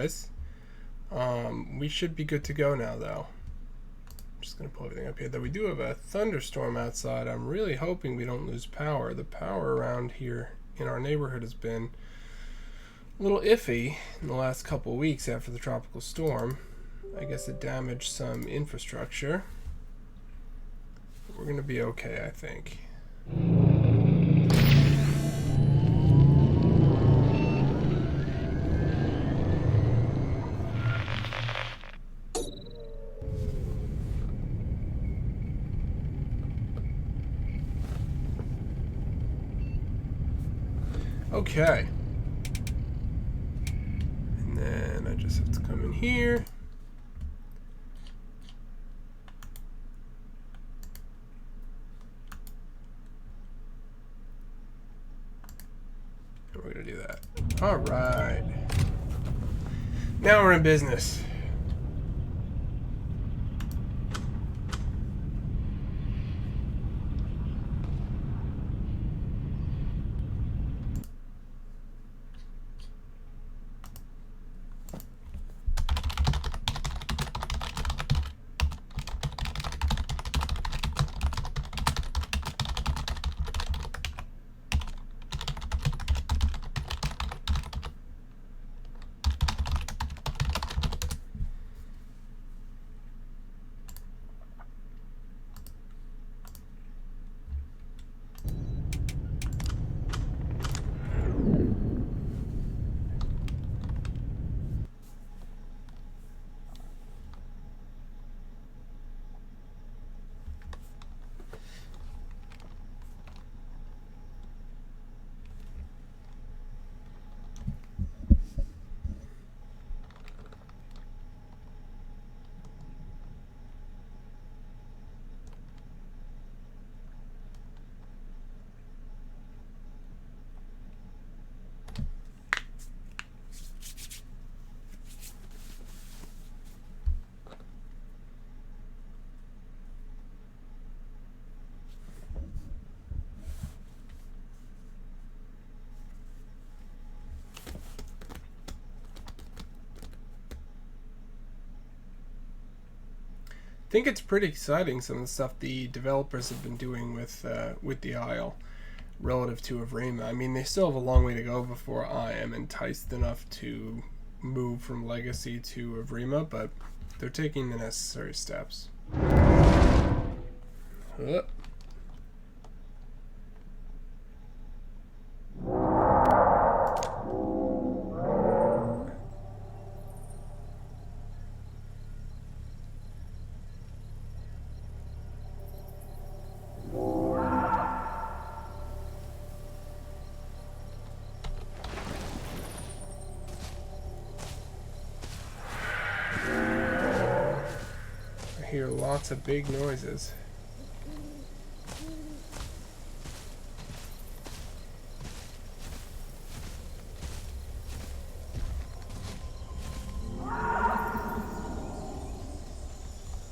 guys. We should be good to go now, though. I'm just going to pull everything up here. Though we do have a thunderstorm outside. I'm really hoping we don't lose power. The power around here in our neighborhood has been a little iffy in the last couple of weeks after the tropical storm. I guess it damaged some infrastructure. We're going to be okay, I think. Okay. And then I just have to come in here. And we're going to do that. All right. Now we're in business. I think it's pretty exciting, some of the stuff the developers have been doing with the Isle relative to Avrima. I mean, they still have a long way to go before I am enticed enough to move from Legacy to Avrima, but they're taking the necessary steps. I hear lots of big noises.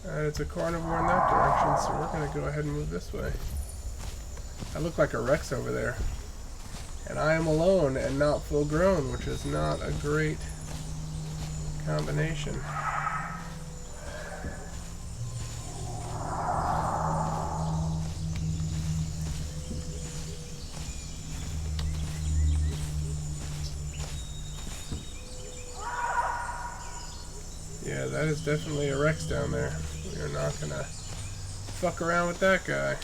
It's a carnivore in that direction, so we're going to go ahead and move this way. I look like a Rex over there. And I am alone and not full grown, which is not a great combination. Yeah, that is definitely a Rex down there. We are not gonna fuck around with that guy.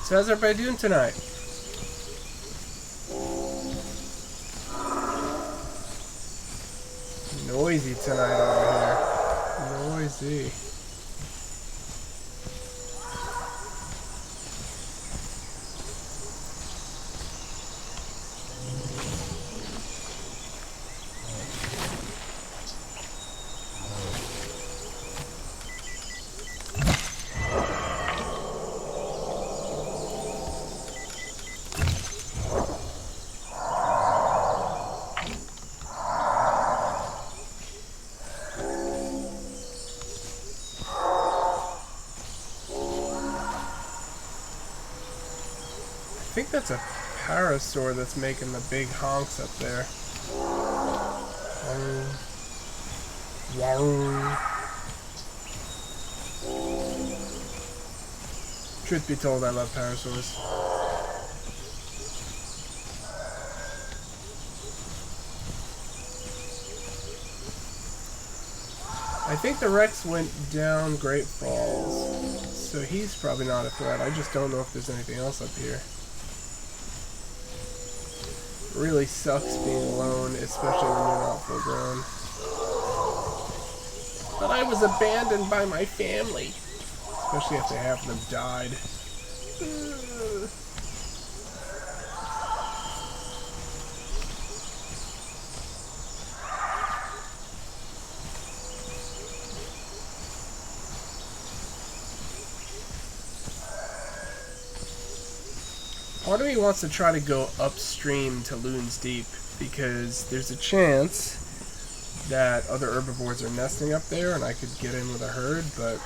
So how's everybody doing tonight? Noisy tonight over here. Noisy. that's a parasaur that's making the big honks up there. Truth be told, I love parasaurs. I think the Rex went down Great Falls, so he's probably not a threat. I just don't know if there's anything else up here. Really sucks being alone, especially when you're not full grown. But I was abandoned by my family, especially after half of them died. Part of me wants to try to go upstream to Loon's Deep because there's a chance that other herbivores are nesting up there and I could get in with a herd, but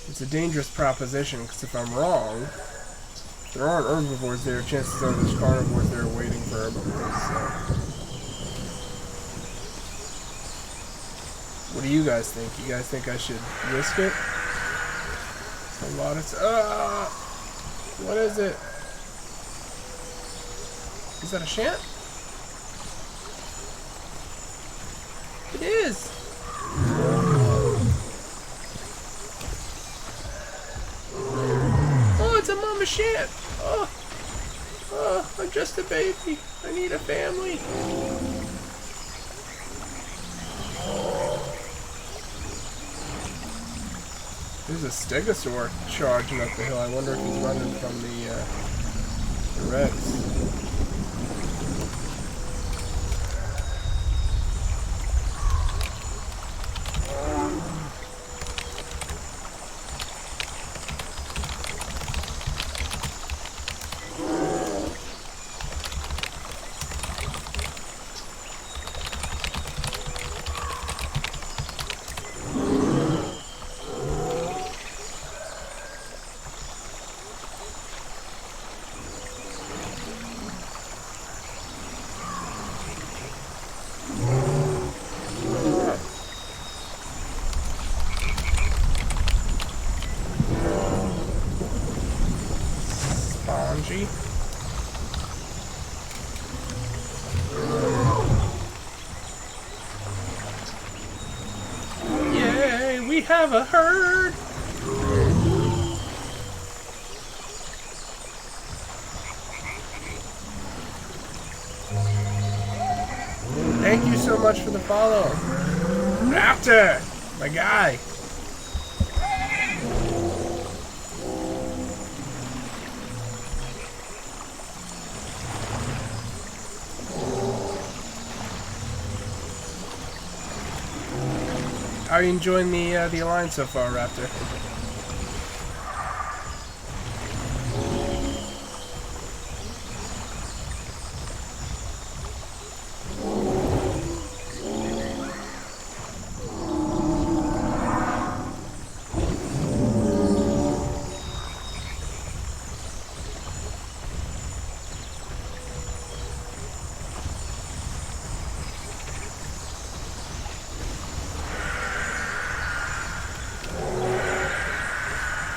it's a dangerous proposition because if I'm wrong, if there aren't herbivores there, chances are there's carnivores there waiting for herbivores. So, what do you guys think? You guys think I should risk it? It's a lot of... what is it? Is that a shant? It is! Oh, it's a mama shant! Oh, I'm just a baby. I need a family. There's a stegosaur charging up the hill. I wonder if he's running from the Rex. Yay, we have a herd! Thank you so much for the follow. Raptor, my guy. How are you enjoying the Alliance so far, Raptor?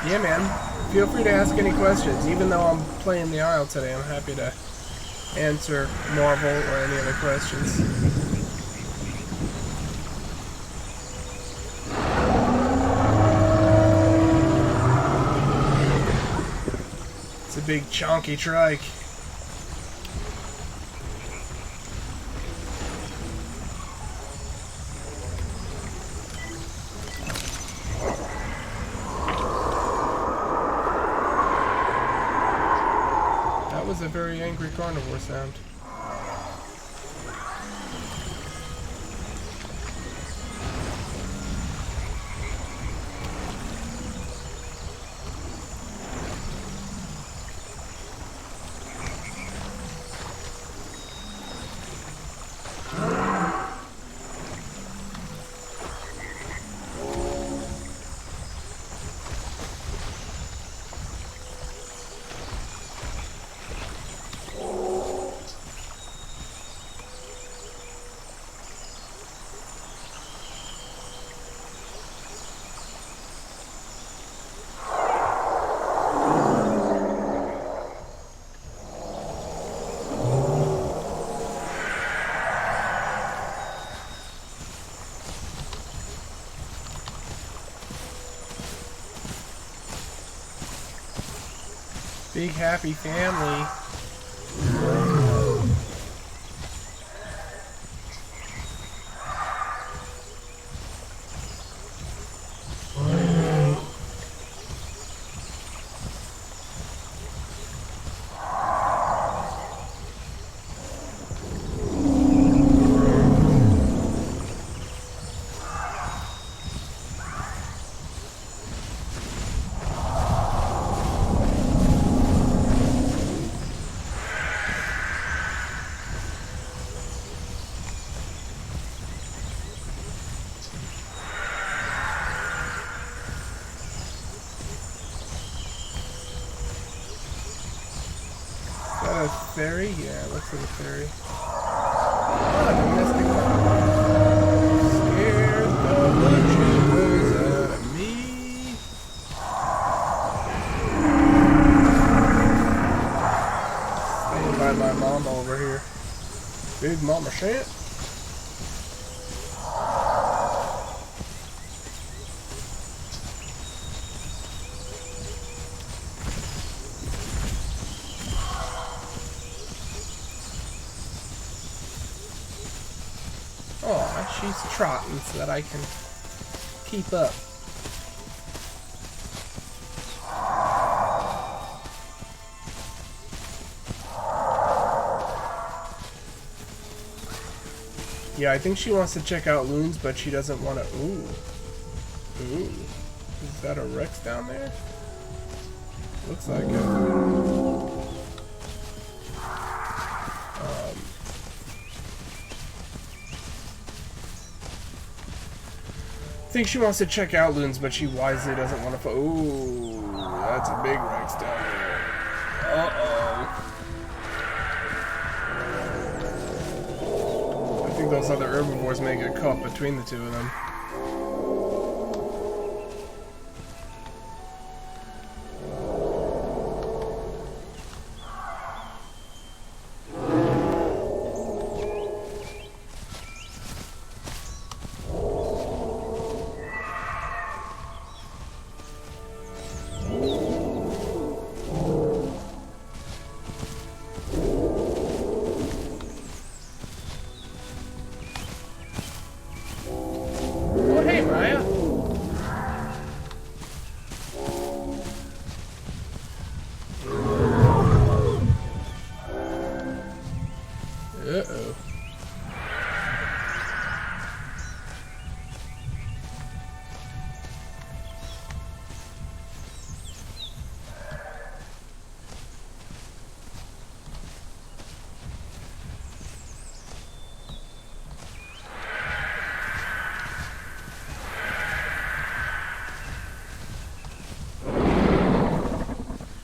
Yeah, man. Feel free to ask any questions. Even though I'm playing the Isle today, I'm happy to answer Marvel or any other questions. It's a big chonky trike. Was a very angry carnivore sound. Big happy family. A ferry? Yeah, it looks like a ferry. Oh, domestic scared the bejeebers out of me. Staying by my mama over here. Big Mama Shant. Oh, she's trotting so that I can keep up. Yeah, I think she wants to check out loons, but she doesn't want to. Ooh. Ooh. Is that a Rex down there? Looks like it. I think she wants to check out loons, but she wisely doesn't want to. Ooh, that's a big Rex down there. I think those other herbivores may get caught between the two of them. Uh-oh.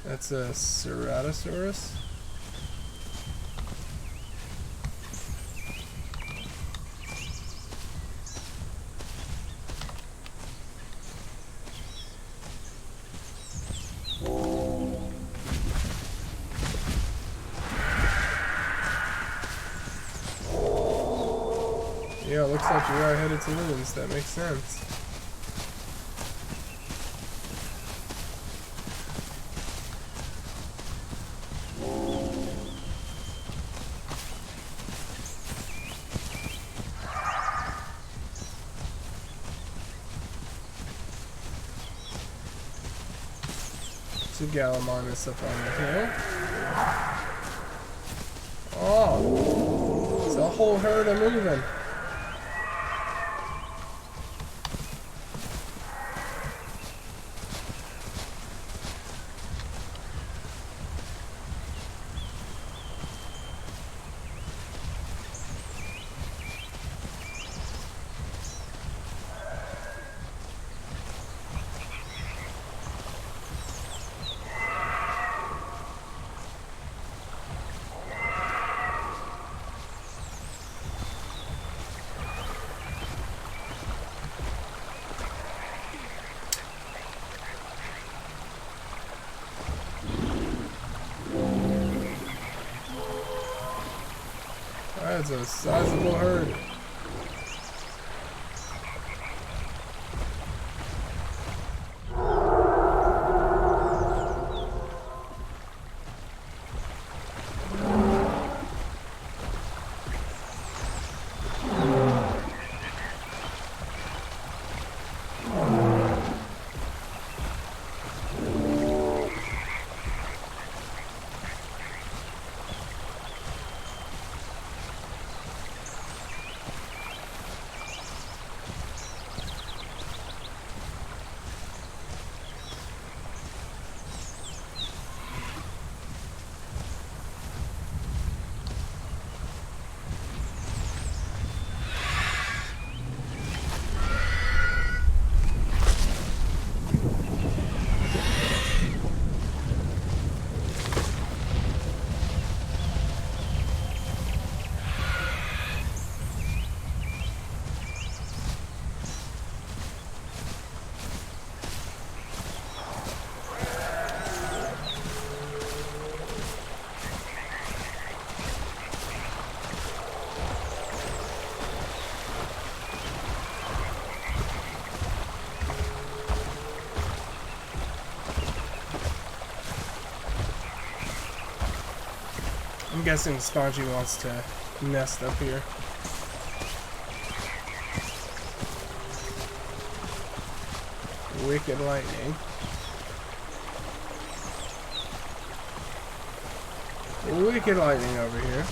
That's a Ceratosaurus. Yeah, looks like you are headed to loons. That makes sense. It's a Gallimimus up on the hill. Oh, it's a whole herd of moving. That's a sizable herd. I'm guessing Spongy wants to nest up here. Wicked lightning. Wicked lightning over here.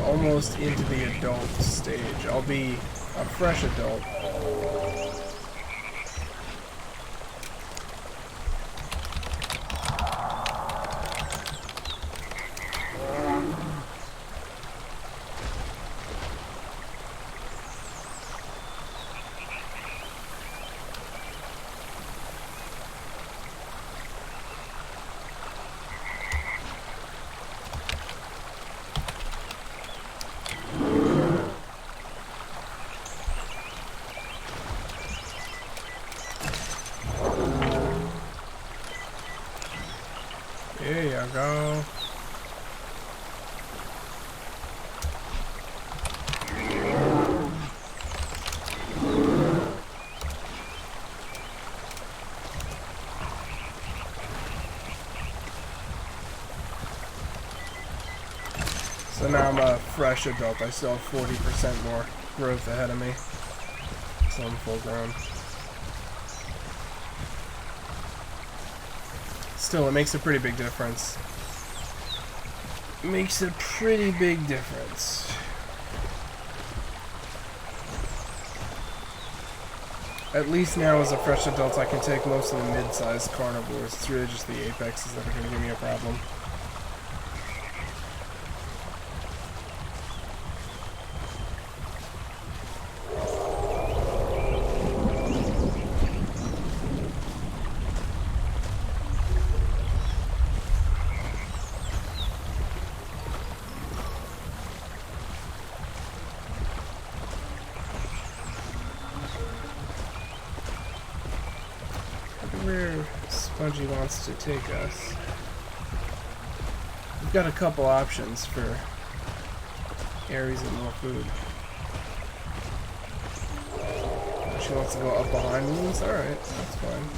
Almost into the adult stage. I'll be a fresh adult. There you go. So now I'm a fresh adult. I still have 40% more growth ahead of me. So I'm full grown. Still, it makes a pretty big difference. It makes a pretty big difference. At least now as a fresh adult I can take most of the mid-sized carnivores. It's really just the apexes that are going to give me a problem. Where Spongy wants to take us. We've got a couple options for areas of more food. She wants to go up behind wounds? Alright, that's fine.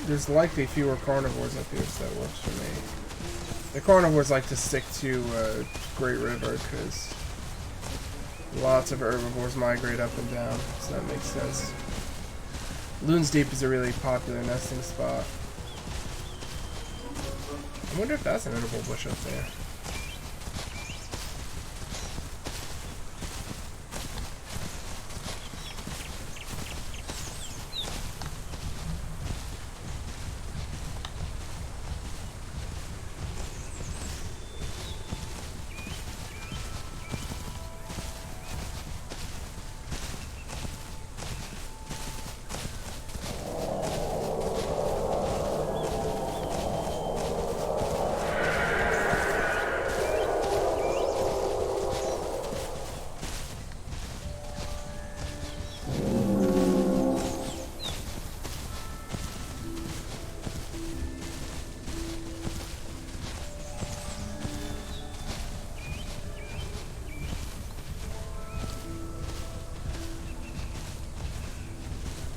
There's likely fewer carnivores up here, so that works for me. The carnivores like to stick to Great River because lots of herbivores migrate up and down, so that makes sense. Loon's Deep is a really popular nesting spot. I wonder if that's an edible bush up there.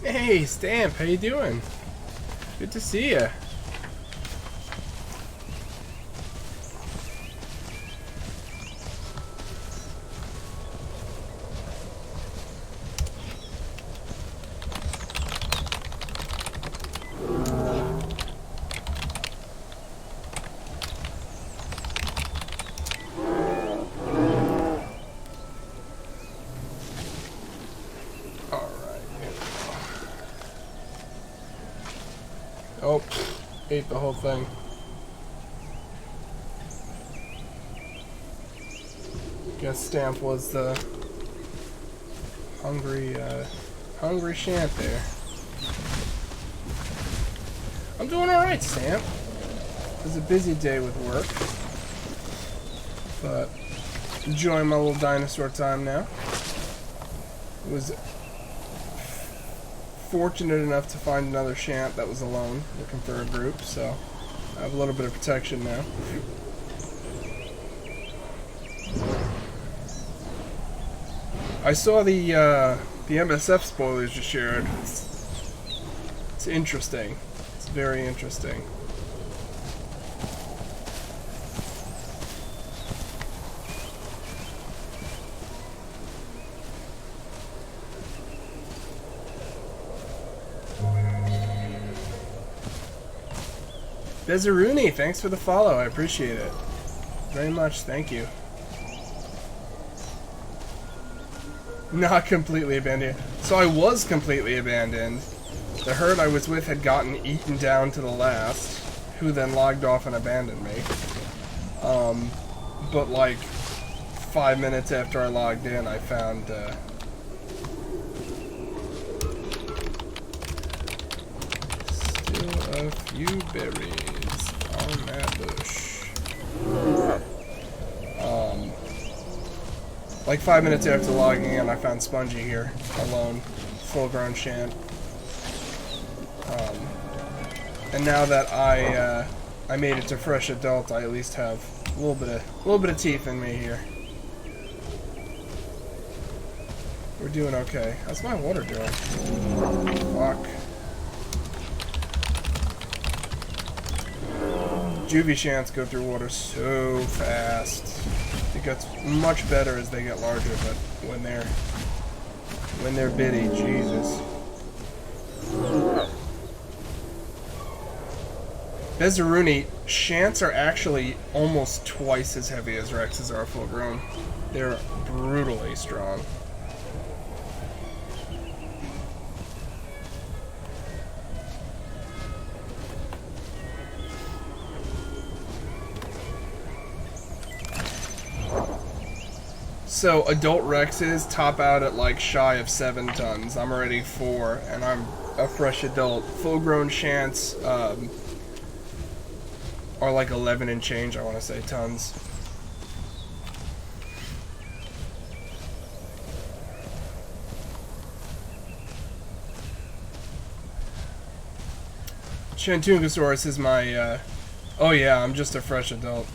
Hey, Stamp, how you doing? Good to see ya. ate the whole thing. Guess Stamp was the hungry Shant there. I'm doing alright, Stamp. It was a busy day with work, but enjoying my little dinosaur time now. Was fortunate enough to find another Shant that was alone, looking for a group, so I have a little bit of protection now. I saw the MSF spoilers you shared. It's interesting. It's very interesting. Bezaruni, thanks for the follow. I appreciate it very much. Thank you. Not completely abandoned. So I was completely abandoned. The herd I was with had gotten eaten down to the last, who then logged off and abandoned me. But like 5 minutes after I logged in, I found still a few berries on that bush. Like 5 minutes after logging in, I found Spongy here, alone, full-grown Shant. And now that I made it to fresh adult, I at least have a little bit of teeth in me here. We're doing okay. How's my water doing? Fuck. Juvie Shants go through water so fast. It gets much better as they get larger, but when they're bitty, Jesus. Bezaruni, Shants are actually almost twice as heavy as Rexes are full grown. They're brutally strong. So adult Rexes top out at like shy of 7 tons. I'm already 4, and I'm a fresh adult. Full-grown Shants are like 11 and change, I want to say, tons. Shantungosaurus is my, oh yeah, I'm just a fresh adult.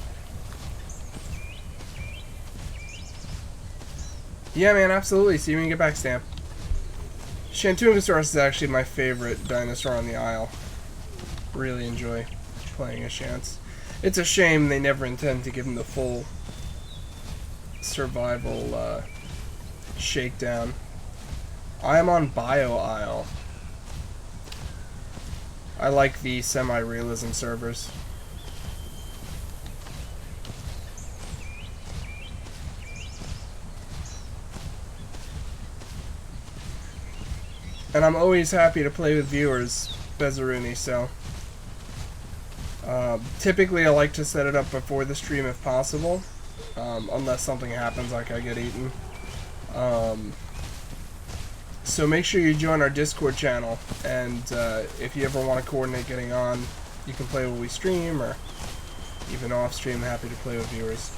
Yeah, man, absolutely. See you when you get back, Stamp. Shantungosaurus is actually my favorite dinosaur on the Isle. Really enjoy playing as Shants. It's a shame they never intend to give him the full survival shakedown. I am on Bio Isle. I like the semi-realism servers. And I'm always happy to play with viewers, Bezaruni, so... typically I like to set it up before the stream if possible, unless something happens like I get eaten. So make sure you join our Discord channel, and if you ever want to coordinate getting on, you can play while we stream, or even off stream. Happy to play with viewers.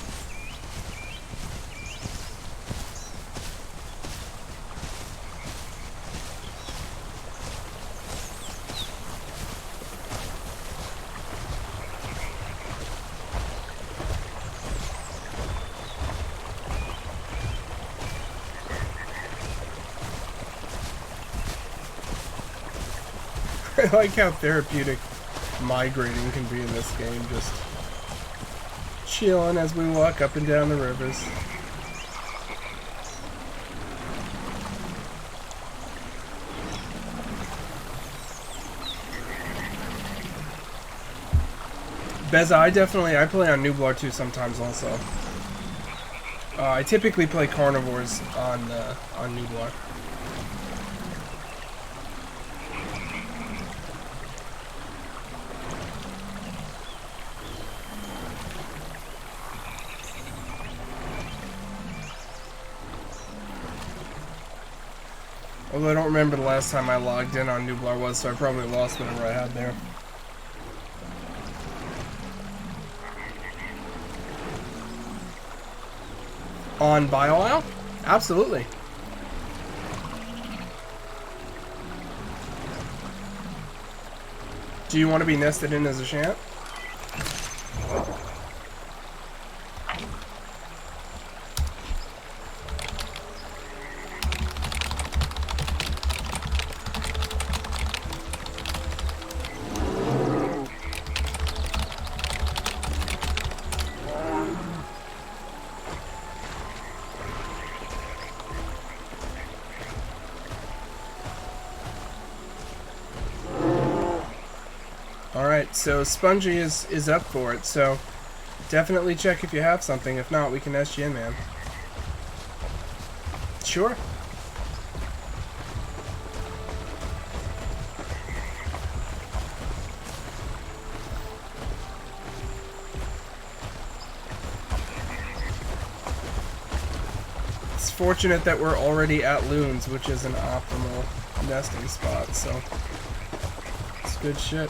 I like how therapeutic migrating can be in this game, just chilling as we walk up and down the rivers. Beza, I play on Nublar too sometimes also. I typically play carnivores on Nublar. Although I don't remember the last time I logged in on Nublar was, so I probably lost whatever I had there. On Bile Isle? Absolutely. Do you want to be nested in as a Shant? Alright, so Spongy is up for it, so definitely check if you have something. If not, we can nest you in, man. Sure. It's fortunate that we're already at Loons, which is an optimal nesting spot, so it's good shit.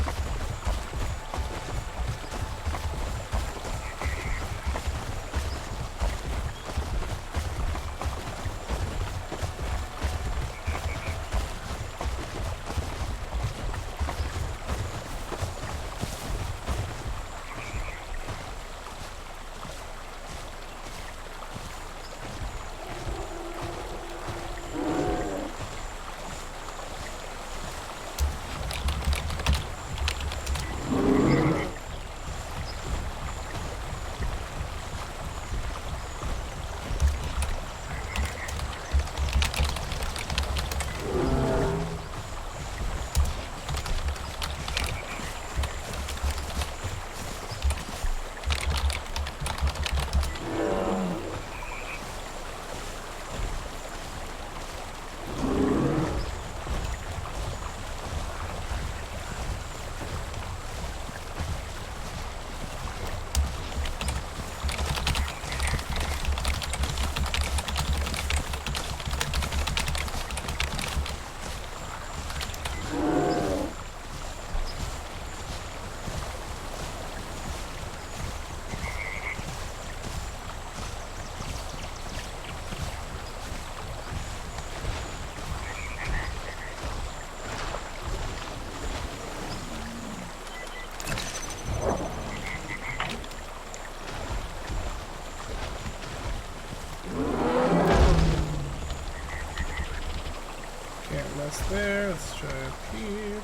There, let's try up here.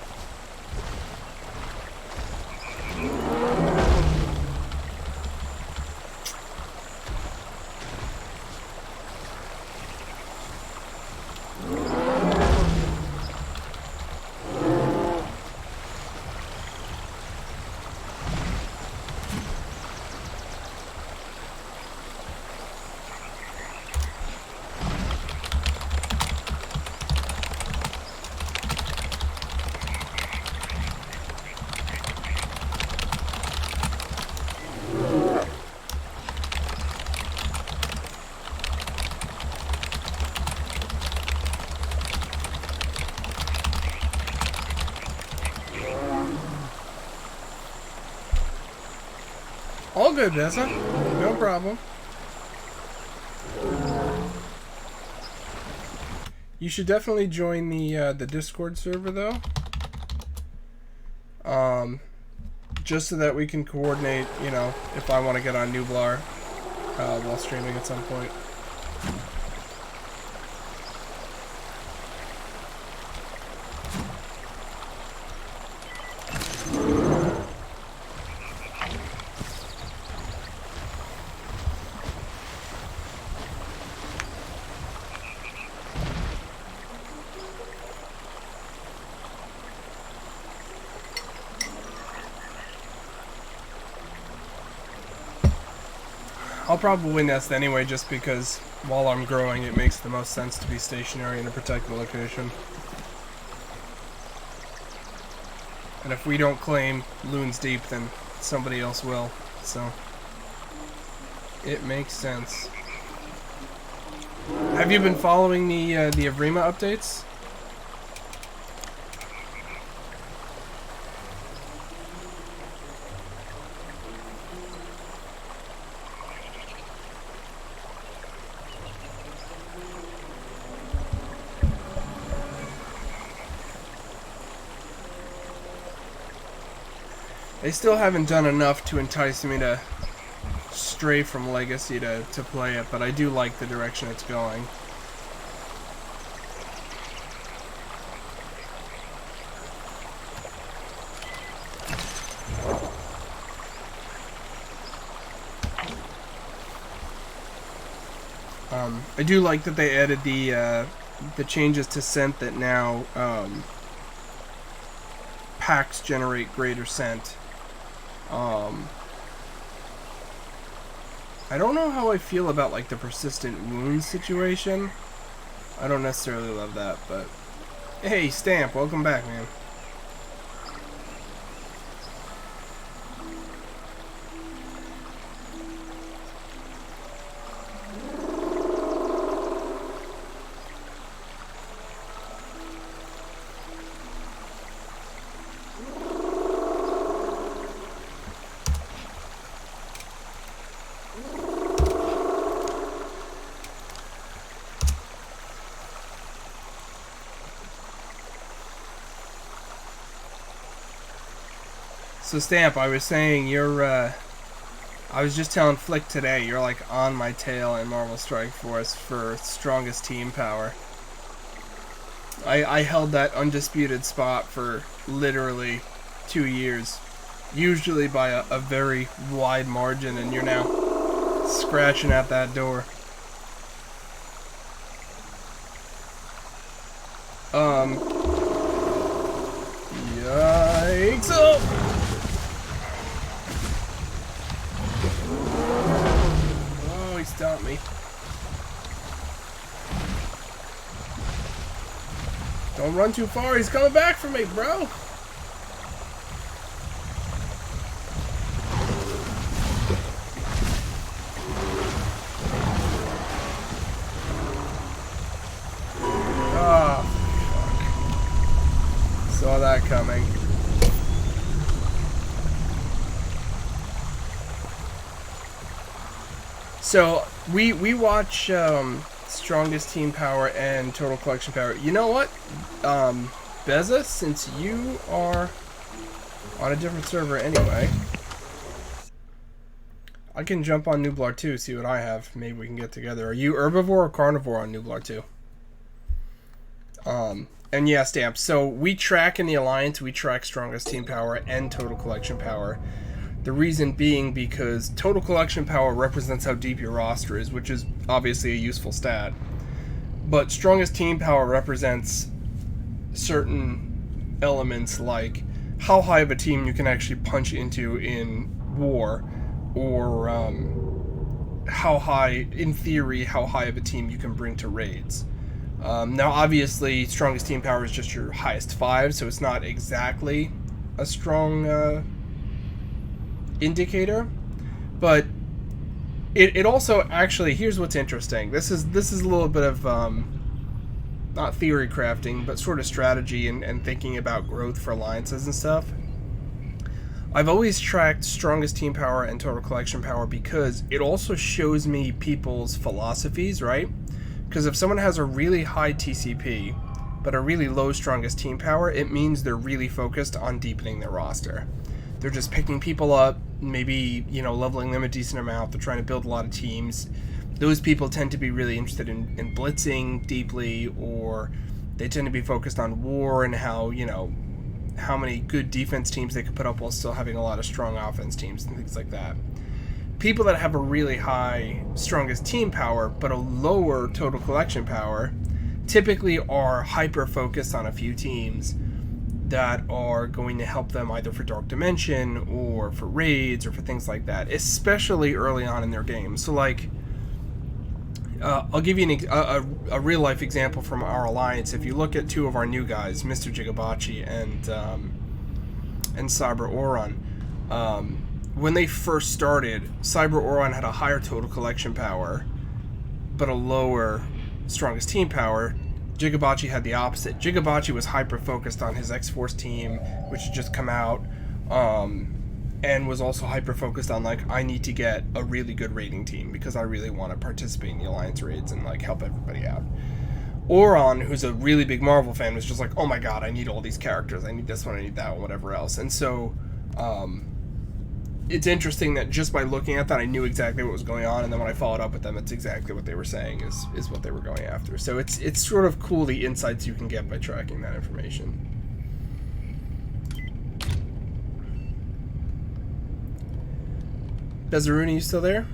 All good, Bessa. No problem. You should definitely join the Discord server, though. Just so that we can coordinate, you know, if I want to get on Nublar while streaming at some point. I'll probably nest anyway, just because while I'm growing it makes the most sense to be stationary in a protected location. And if we don't claim Loons Deep, then somebody else will, so it makes sense. Have you been following the Avrima updates? They still haven't done enough to entice me to stray from Legacy to play it, but I do like the direction it's going. I do like that they added the changes to scent that now packs generate greater scent. I don't know how I feel about like the persistent wound situation. I don't necessarily love that, but hey, Stamp, welcome back, man. So Stamp, I was saying you're, I was just telling Flick today, you're like on my tail in Marvel Strike Force for strongest team power. I held that undisputed spot for literally 2 years, usually by a very wide margin, and you're now scratching at that door. Yikes! Oh! Stop me. Don't run too far, he's coming back for me, bro. Oh, fuck. Saw that coming. So we watch strongest team power and total collection power. You know what, Beza, since you are on a different server anyway, I can jump on Nublar 2, see what I have. Maybe we can get together. Are you herbivore or carnivore on Nublar 2? And yeah, Stamp. So we track in the Alliance. We track strongest team power and total collection power. The reason being because total collection power represents how deep your roster is, which is obviously a useful stat. But strongest team power represents certain elements like how high of a team you can actually punch into in war, or how high, in theory, how high of a team you can bring to raids. Now, obviously, strongest team power is just your highest 5, so it's not exactly a strong indicator, but it also actually, here's what's interesting. This is a little bit of not theory crafting, but sort of strategy and thinking about growth for alliances and stuff. I've always tracked strongest team power and total collection power because it also shows me people's philosophies, right? Because if someone has a really high TCP but a really low strongest team power, it means they're really focused on deepening their roster. They're just picking people up, maybe, you know, leveling them a decent amount. They're trying to build a lot of teams. Those people tend to be really interested in blitzing deeply, or they tend to be focused on war and how, you know, how many good defense teams they could put up while still having a lot of strong offense teams and things like that. People that have a really high strongest team power but a lower total collection power typically are hyper-focused on a few teams that are going to help them either for Dark Dimension or for raids or for things like that, especially early on in their game. So, like, I'll give you a real-life example from our alliance. If you look at 2 of our new guys, Mr. Gigabachi and Cyber Oron, when they first started, Cyber Oron had a higher total collection power, but a lower strongest team power. Gigabachi had the opposite. Gigabachi was hyper-focused on his X-Force team, which had just come out, and was also hyper-focused on, like, I need to get a really good raiding team because I really want to participate in the Alliance raids and, like, help everybody out. Oron, who's a really big Marvel fan, was just like, oh my god, I need all these characters. I need this one, I need that one, whatever else. And so, it's interesting that just by looking at that, I knew exactly what was going on, and then when I followed up with them, it's exactly what they were saying is what they were going after. So it's sort of cool the insights you can get by tracking that information. Bezaruni, you still there?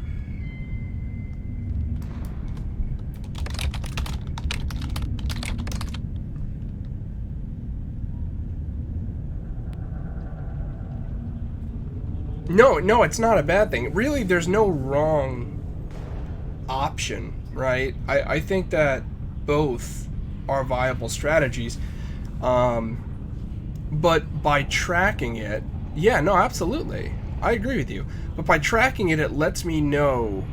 No, it's not a bad thing. Really, there's no wrong option, right? I think that both are viable strategies. But by tracking it, yeah, no, absolutely. I agree with you. But by tracking it, it lets me know,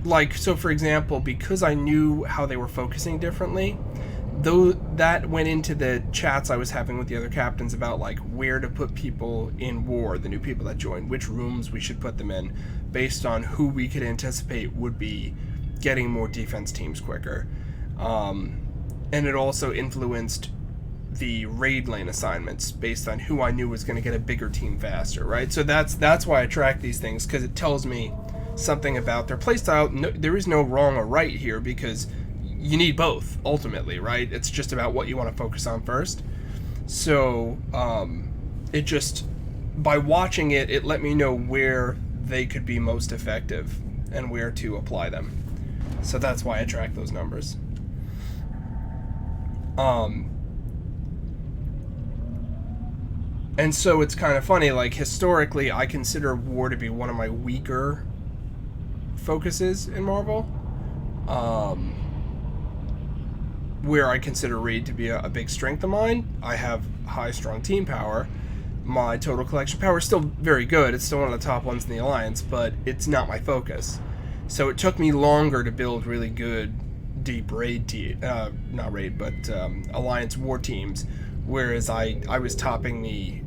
like, so for example, because I knew how they were focusing differently, though that went into the chats I was having with the other captains about like where to put people in war, the new people that joined, which rooms we should put them in, based on who we could anticipate would be getting more defense teams quicker. And it also influenced the raid lane assignments based on who I knew was going to get a bigger team faster, right? So that's why I track these things, because it tells me something about their playstyle. No, there is no wrong or right here, because you need both ultimately, right? It's just about what you want to focus on first. So it just, by watching it, it let me know where they could be most effective and where to apply them. So that's why I track those numbers. And so it's kind of funny, like historically I consider war to be one of my weaker focuses in Marvel. Where I consider raid to be a big strength of mine. I have high strong team power. My total collection power is still very good. It's still one of the top ones in the Alliance, but it's not my focus. So it took me longer to build really good deep raid not raid, but Alliance war teams, whereas I was topping the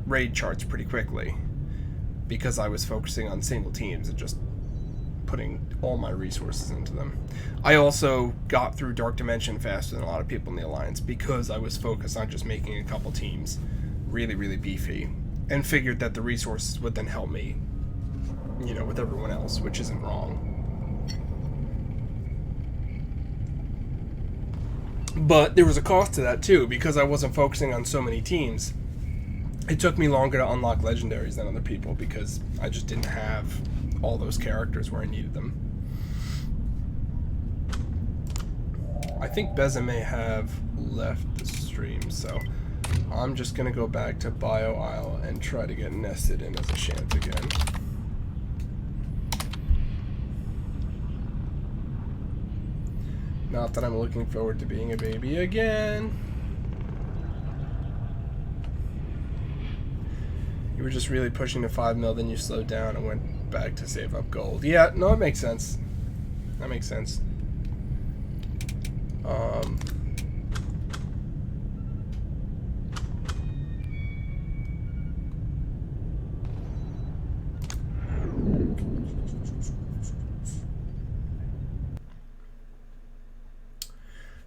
raid charts pretty quickly because I was focusing on single teams and just putting all my resources into them. I also got through Dark Dimension faster than a lot of people in the Alliance because I was focused on just making a couple teams really, really beefy, and figured that the resources would then help me, you know, with everyone else, which isn't wrong. But there was a cost to that too, because I wasn't focusing on so many teams. It took me longer to unlock legendaries than other people because I just didn't have all those characters where I needed them. I think Beza may have left the stream, so I'm just gonna go back to Bio Isle and try to get nested in as a Shant again. Not that I'm looking forward to being a baby again. You were just really pushing to 5 mil, then you slowed down and went back to save up gold. Yeah, no, it makes sense. That makes sense.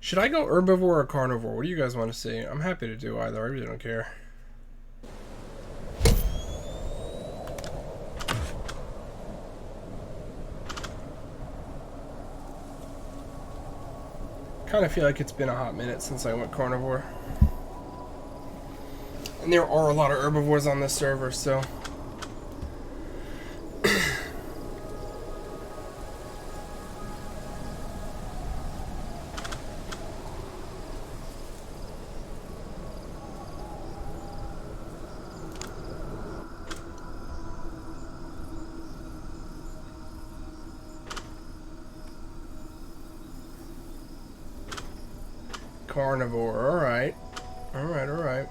Should I go herbivore or carnivore? What do you guys want to see? I'm happy to do either. I really don't care. Kind of feel like it's been a hot minute since I went carnivore. And there are a lot of herbivores on this server, so... Carnivore, alright. Alright, alright.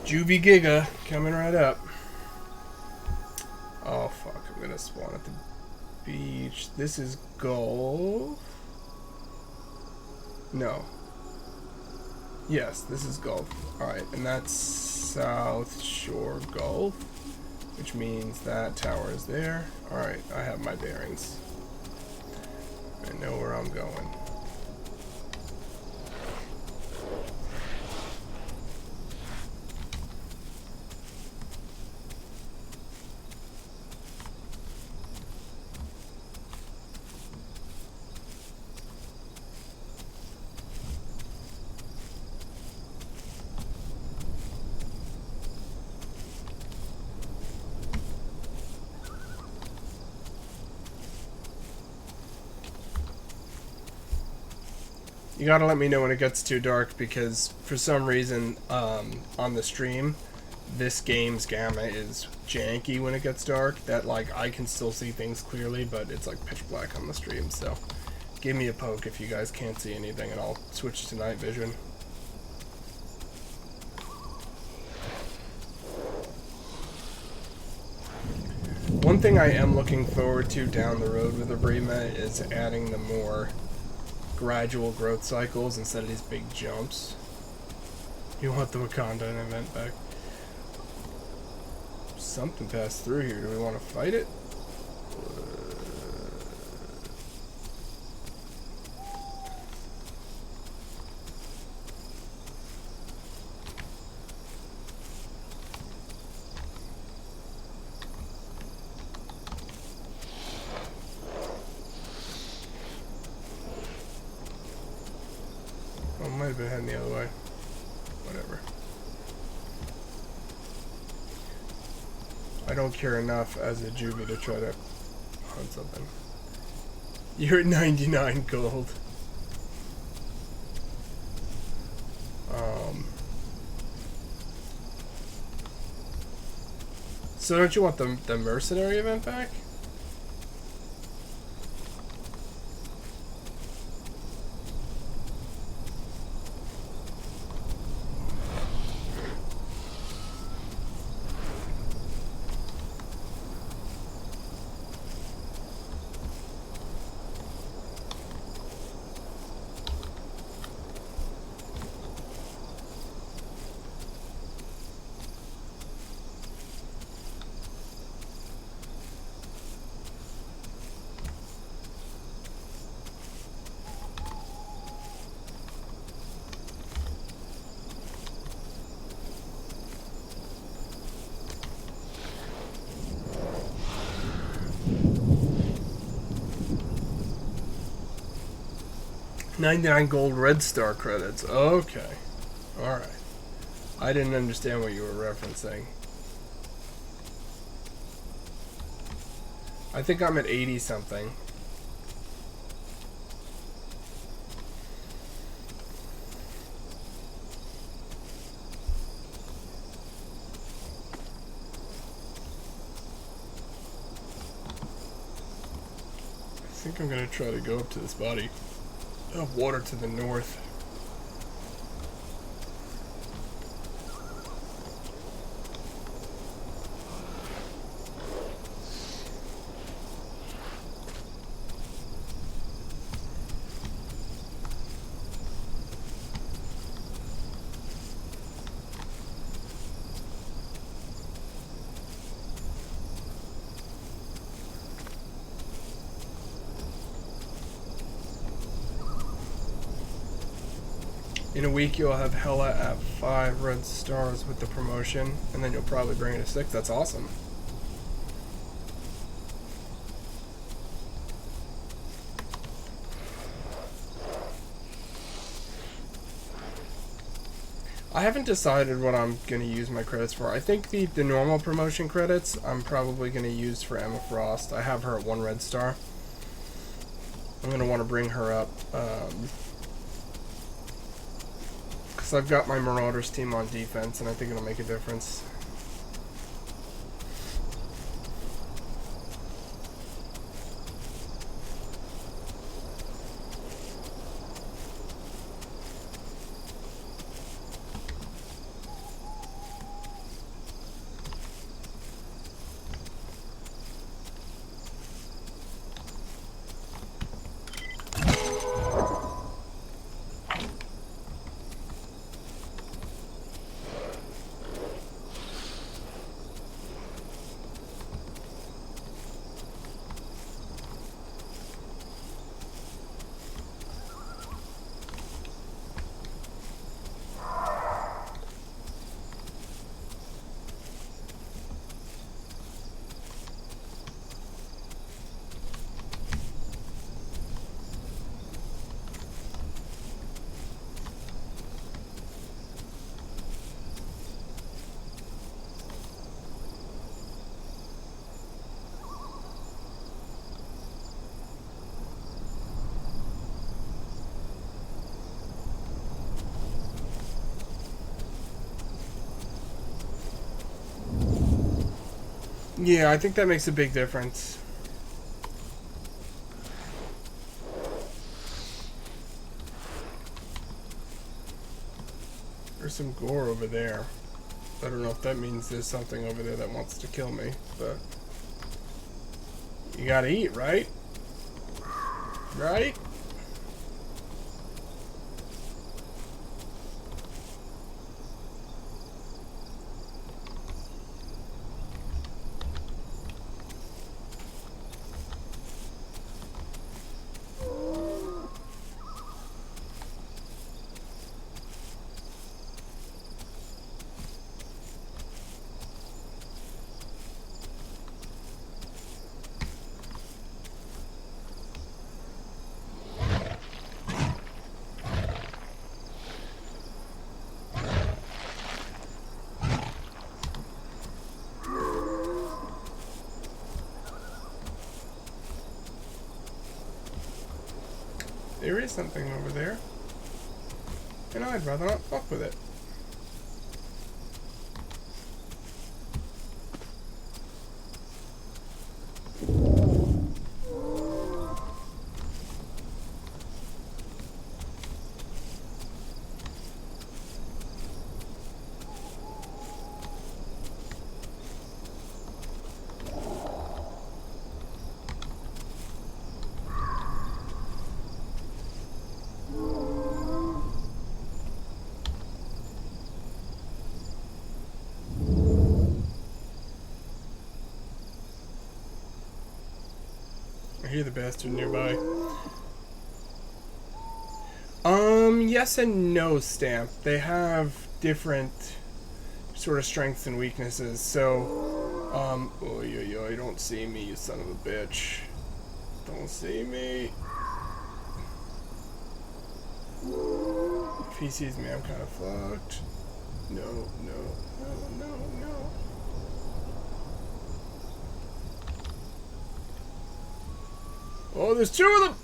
Juvie Giga coming right up. Oh fuck, I'm gonna spawn at the beach. This is gold. No. Yes, this is Gulf. Alright, and that's South Shore Gulf, which means that tower is there. Alright, I have my bearings. I know where I'm going. You gotta let me know when it gets too dark, because for some reason on the stream this game's gamma is janky when it gets dark. That, like, I can still see things clearly, but it's like pitch black on the stream. So give me a poke if you guys can't see anything, and I'll switch to night vision. One thing I am looking forward to down the road with Abrima is adding the more gradual growth cycles instead of these big jumps. You want the Wakanda event back. Something passed through here. Do we want to fight it? Oh, might have been heading the other way. Whatever. I don't care enough as a juvie to try to hunt something. You're at 99 gold. So don't you want the mercenary event back? $99 gold red star credits. Okay. Alright. I didn't understand what you were referencing. I think I'm at 80 something. I think I'm gonna try to go up to this body of water to the north. In a week, you'll have Hella at 5 red stars with the promotion, and then you'll probably bring it to 6. That's awesome. I haven't decided what I'm going to use my credits for. I think the normal promotion credits I'm probably going to use for Emma Frost. I have her at 1 red star. I'm going to want to bring her up. I've got my Marauders team on defense, and I think it'll make a difference. Yeah, I think that makes a big difference. There's some gore over there. I don't know if that means there's something over there that wants to kill me, but you gotta eat, right? Right? There is something over there, and I'd rather not fuck with it. I hear the bastard nearby. Yes and no, Stamp. They have different sort of strengths and weaknesses, so, oy, don't see me, you son of a bitch. Don't see me. If he sees me, I'm kind of fucked. No. Oh, there's two of them!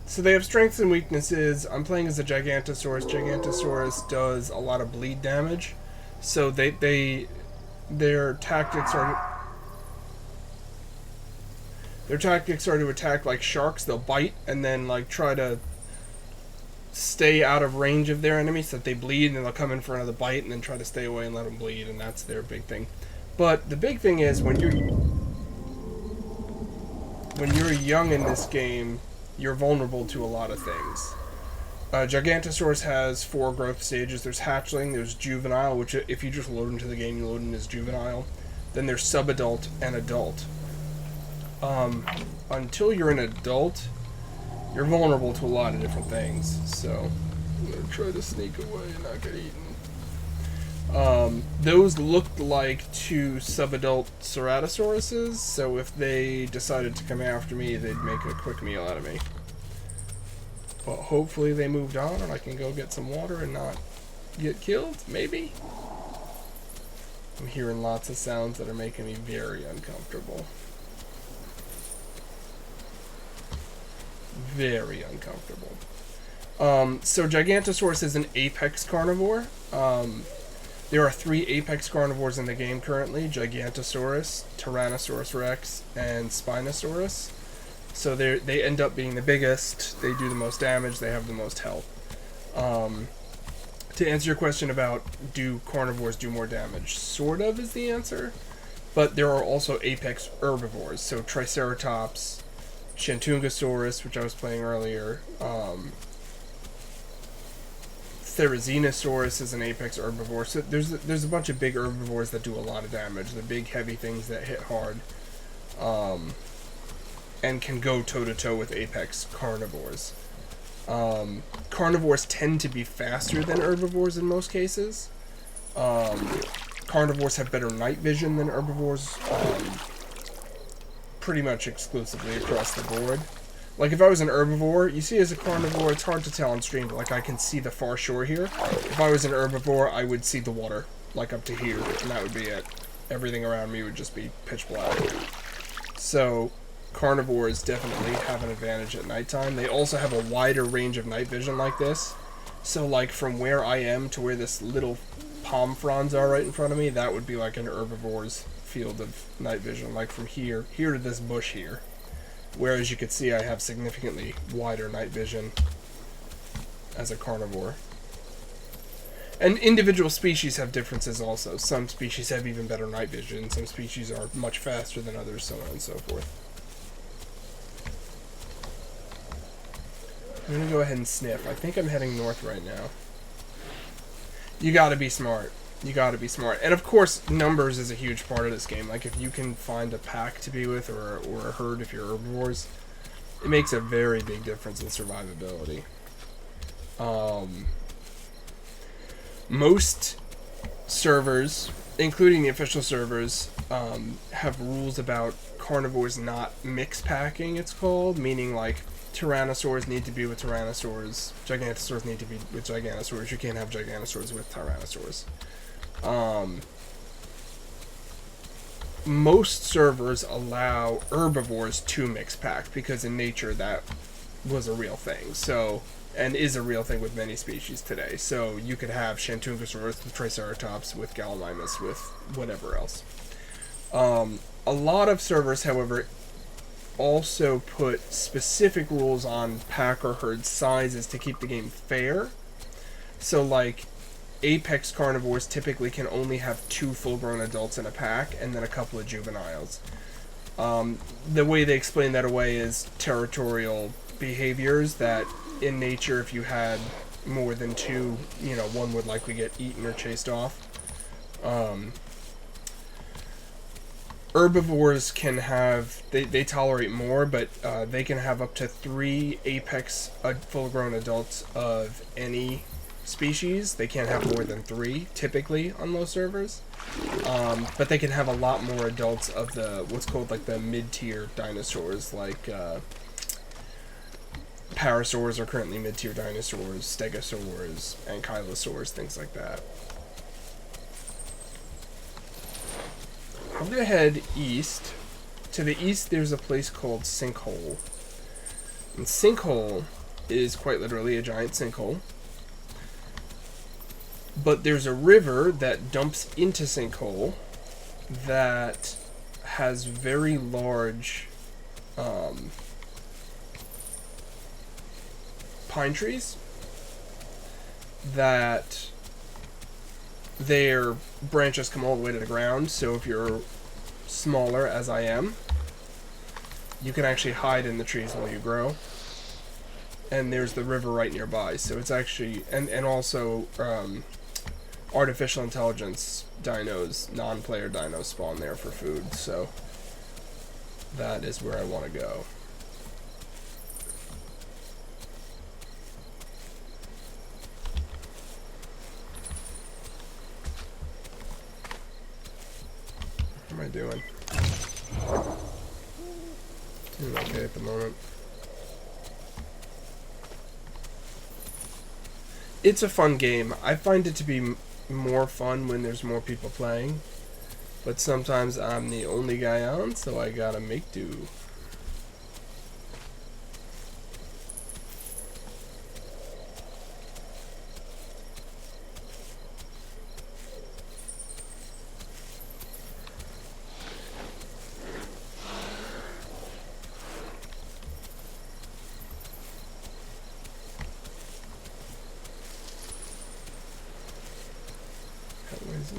So they have strengths and weaknesses. I'm playing as a Gigantosaurus. Gigantosaurus does a lot of bleed damage. So their tactics are to attack like sharks. They'll bite and then like try to stay out of range of their enemy so that they bleed, and then they'll come in for another bite and then try to stay away and let them bleed, and that's their big thing. But the big thing is when you're young in this game, you're vulnerable to a lot of things. Gigantosaurus has 4 growth stages. There's hatchling, there's juvenile, which if you just load into the game, you load in as juvenile. Then there's subadult and adult. Until you're an adult, you're vulnerable to a lot of different things. So I'm going to try to sneak away and not get eaten. Those looked like 2 subadult ceratosauruses, so if they decided to come after me, they'd make a quick meal out of me. But hopefully they moved on and I can go get some water and not get killed, maybe? I'm hearing lots of sounds that are making me very uncomfortable. Very uncomfortable. So Gigantosaurus is an apex carnivore. There are 3 apex carnivores in the game currently: Gigantosaurus, Tyrannosaurus Rex, and Spinosaurus. So they end up being the biggest, they do the most damage, they have the most health. To answer your question about do carnivores do more damage, sort of is the answer. But there are also apex herbivores, so Triceratops, Shantungosaurus, which I was playing earlier, Therizinosaurus is an apex herbivore. So there's a bunch of big herbivores that do a lot of damage. The big heavy things that hit hard, and can go toe-to-toe with apex carnivores. Carnivores tend to be faster than herbivores in most cases. Carnivores have better night vision than herbivores, pretty much exclusively across the board. Like, if I was an herbivore, you see as a carnivore, it's hard to tell on stream, but, like, I can see the far shore here. If I was an herbivore, I would see the water, like, up to here, and that would be it. everything around me would just be pitch black. So carnivores definitely have an advantage at nighttime. They also have a wider range of night vision like this. So like from where I am to where this little palm fronds are right in front of me, that would be like an herbivore's field of night vision, like from here to this bush here. Whereas you could see I have significantly wider night vision as a carnivore. And individual species have differences also. Some species have even better night vision, some species are much faster than others, so on and so forth. I'm gonna go ahead and sniff. I think I'm heading north right now. You gotta be smart. You gotta be smart. And of course, numbers is a huge part of this game. Like, if you can find a pack to be with, or a herd if you're herbivores, it makes a very big difference in survivability. Most servers, including the official servers, have rules about carnivores not mix packing, it's called, meaning like tyrannosaurs need to be with tyrannosaurs, gigantosaurs need to be with gigantosaurs. You can't have gigantosaurs with tyrannosaurs. Most servers allow herbivores to mix pack because in nature that was a real thing. So, and is a real thing with many species today. So you could have Shantungosaurus with Triceratops, with Gallimimus, with whatever else. A lot of servers, however, also put specific rules on pack or herd sizes to keep the game fair. So like apex carnivores typically can only have 2 full-grown adults in a pack and then a couple of juveniles. The way they explain that away is territorial behaviors, that in nature if you had more than 2, you know, one would likely get eaten or chased off. Herbivores can have, they tolerate more, but they can have up to 3 apex full-grown adults of any species. They can't have more than 3, typically, on most servers. But they can have a lot more adults of the, what's called like the mid-tier dinosaurs, like parasaurs are currently mid-tier dinosaurs, stegosaurs, ankylosaurs, things like that. I'm going to head east. To the east, there's a place called Sinkhole. And Sinkhole is quite literally a giant sinkhole. But there's a river that dumps into Sinkhole that has very large pine trees that their branches come all the way to the ground, so if you're smaller, as I am, you can actually hide in the trees while you grow. And there's the river right nearby, so it's actually, and also artificial intelligence dinos, non-player dinos spawn there for food, so that is where I want to go. What am I doing? Doing okay at the moment. It's a fun game. I find it to be more fun when there's more people playing, but sometimes I'm the only guy on, so I gotta make do.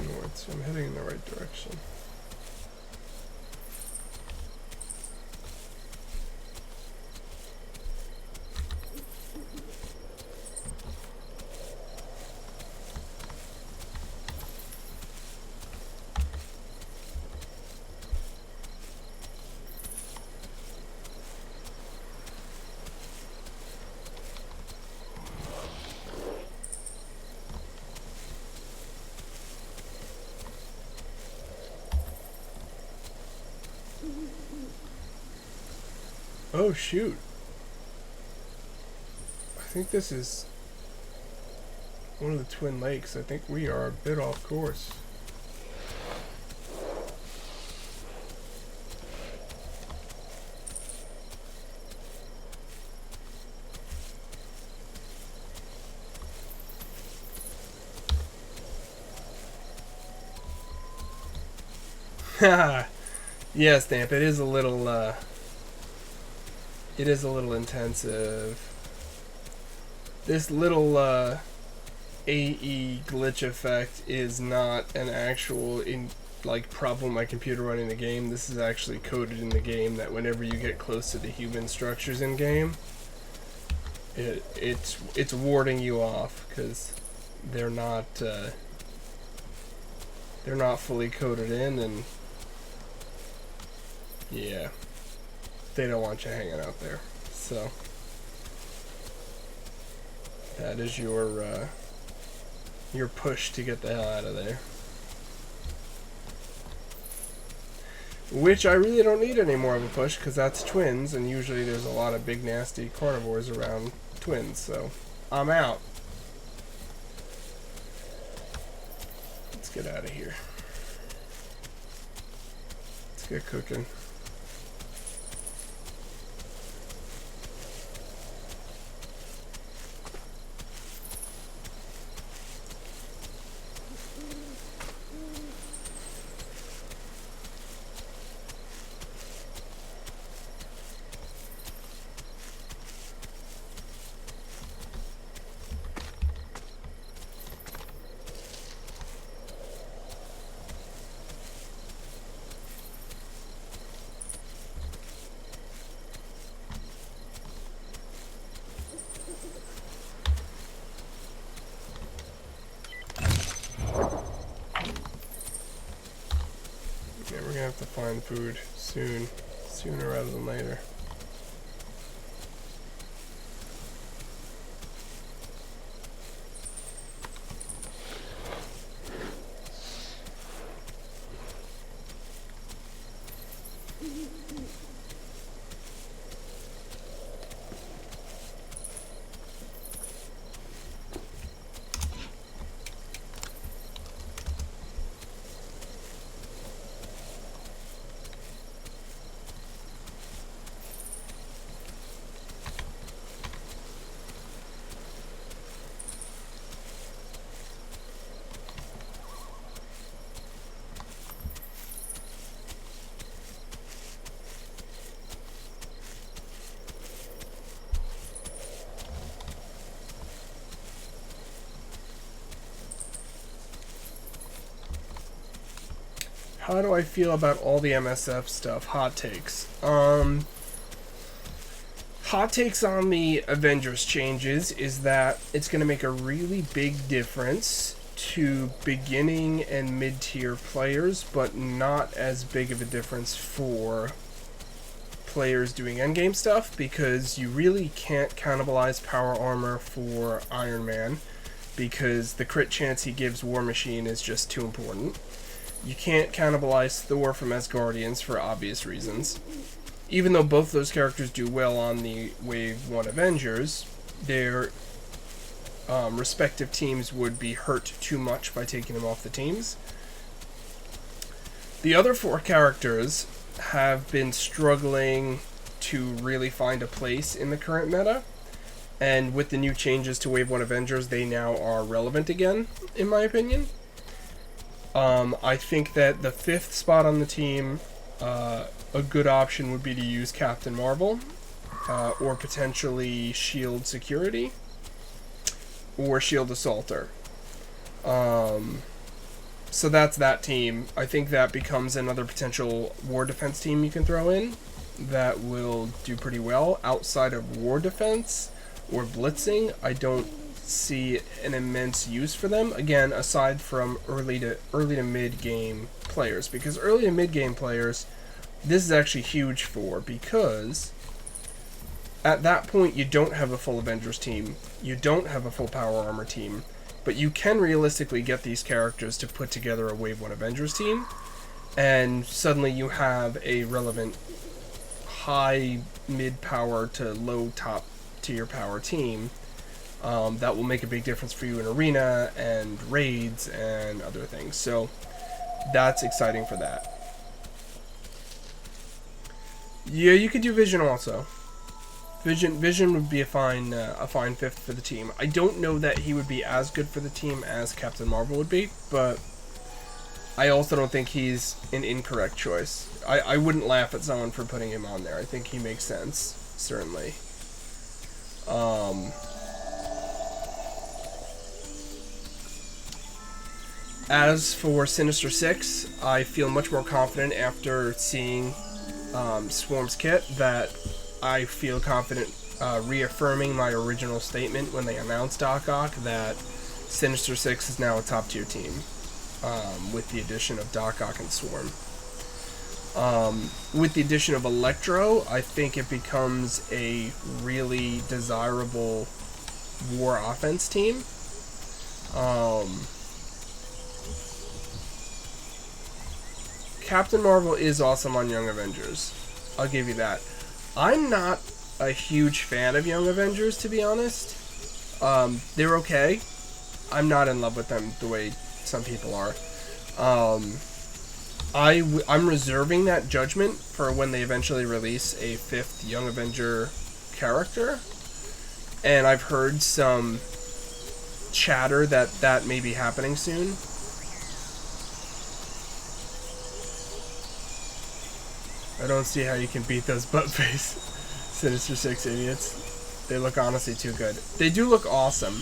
North, so I'm heading in the right direction. Oh shoot. I think this is one of the Twin Lakes. I think we are a bit off course. Yeah, Stamp, it is a little intensive. This little AE glitch effect is not an actual problem my computer running the game. This is actually coded in the game that whenever you get close to the human structures in game, it's warding you off because they're not fully coded in, and yeah, they don't want you hanging out there. So that is your push to get the hell out of there. Which I really don't need any more of a push, because that's twins, and usually there's a lot of big nasty carnivores around twins, so I'm out. Let's get out of here. Let's get cooking. We're gonna have to find food soon, sooner rather than later. How do I feel about all the MSF stuff? Hot takes. Hot takes on the Avengers changes is that it's going to make a really big difference to beginning and mid-tier players, but not as big of a difference for players doing endgame stuff, because you really can't cannibalize power armor for Iron Man, because the crit chance he gives War Machine is just too important. You can't cannibalize Thor from Asgardians for obvious reasons. Even though both those characters do well on the Wave 1 Avengers, their respective teams would be hurt too much by taking them off the teams. The other four characters have been struggling to really find a place in the current meta, and with the new changes to Wave 1 Avengers, they now are relevant again, in my opinion. I think that the fifth spot on the team, a good option would be to use Captain Marvel, or potentially Shield Security, or Shield Assaulter. So that's that team. I think that becomes another potential war defense team you can throw in that will do pretty well. Outside of war defense or blitzing, I don't see an immense use for them, again, aside from early to mid game players, because early to mid game players, this is actually huge for, because at that point you don't have a full Avengers team, you don't have a full power armor team, but you can realistically get these characters to put together a Wave 1 Avengers team, and suddenly you have a relevant high mid power to low top tier power team. That will make a big difference for you in arena and raids and other things. So that's exciting for that. Yeah, you could do Vision also. Vision would be a fine fifth for the team. I don't know that he would be as good for the team as Captain Marvel would be, but I also don't think he's an incorrect choice. I wouldn't laugh at someone for putting him on there. I think he makes sense, certainly. As for Sinister Six, I feel much more confident after seeing Swarm's kit that I feel confident reaffirming my original statement when they announced Doc Ock that Sinister Six is now a top tier team with the addition of Doc Ock and Swarm. With the addition of Electro, I think it becomes a really desirable war offense team. Captain Marvel is awesome on Young Avengers. I'll give you that. I'm not a huge fan of Young Avengers, to be honest. They're okay. I'm not in love with them the way some people are. I'm reserving that judgment for when they eventually release a 5th Young Avenger character. And I've heard some chatter that may be happening soon. I don't see how you can beat those butt-face Sinister Six idiots. They look honestly too good. They do look awesome.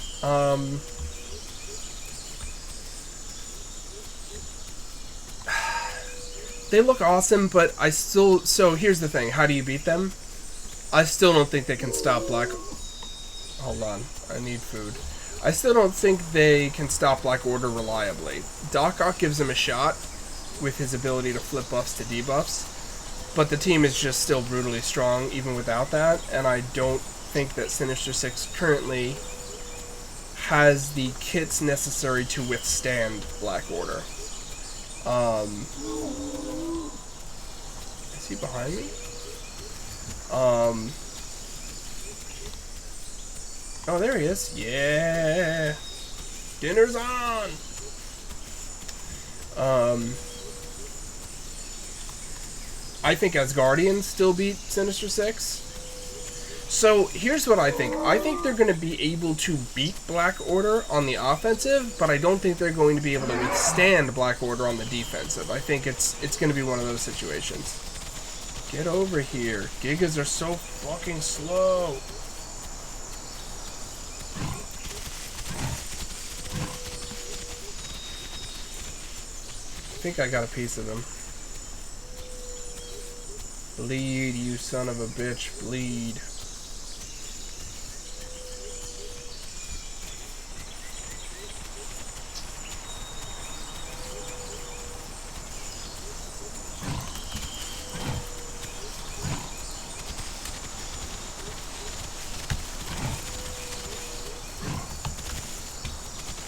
They look awesome, but I still... So, here's the thing. How do you beat them? I still don't think they can stop Black... Hold on. I need food. I still don't think they can stop Black Order reliably. Doc Ock gives them a shot with his ability to flip buffs to debuffs. But the team is just still brutally strong, even without that, and I don't think that Sinister Six currently has the kits necessary to withstand Black Order. Is he behind me? Oh, there he is. Yeah! Dinner's on! I think Asgardians still beat Sinister Six. So, here's what I think. I think they're going to be able to beat Black Order on the offensive, but I don't think they're going to be able to withstand Black Order on the defensive. I think it's going to be one of those situations. Get over here. Gigas are so fucking slow. I think I got a piece of him. Bleed, you son of a bitch, bleed.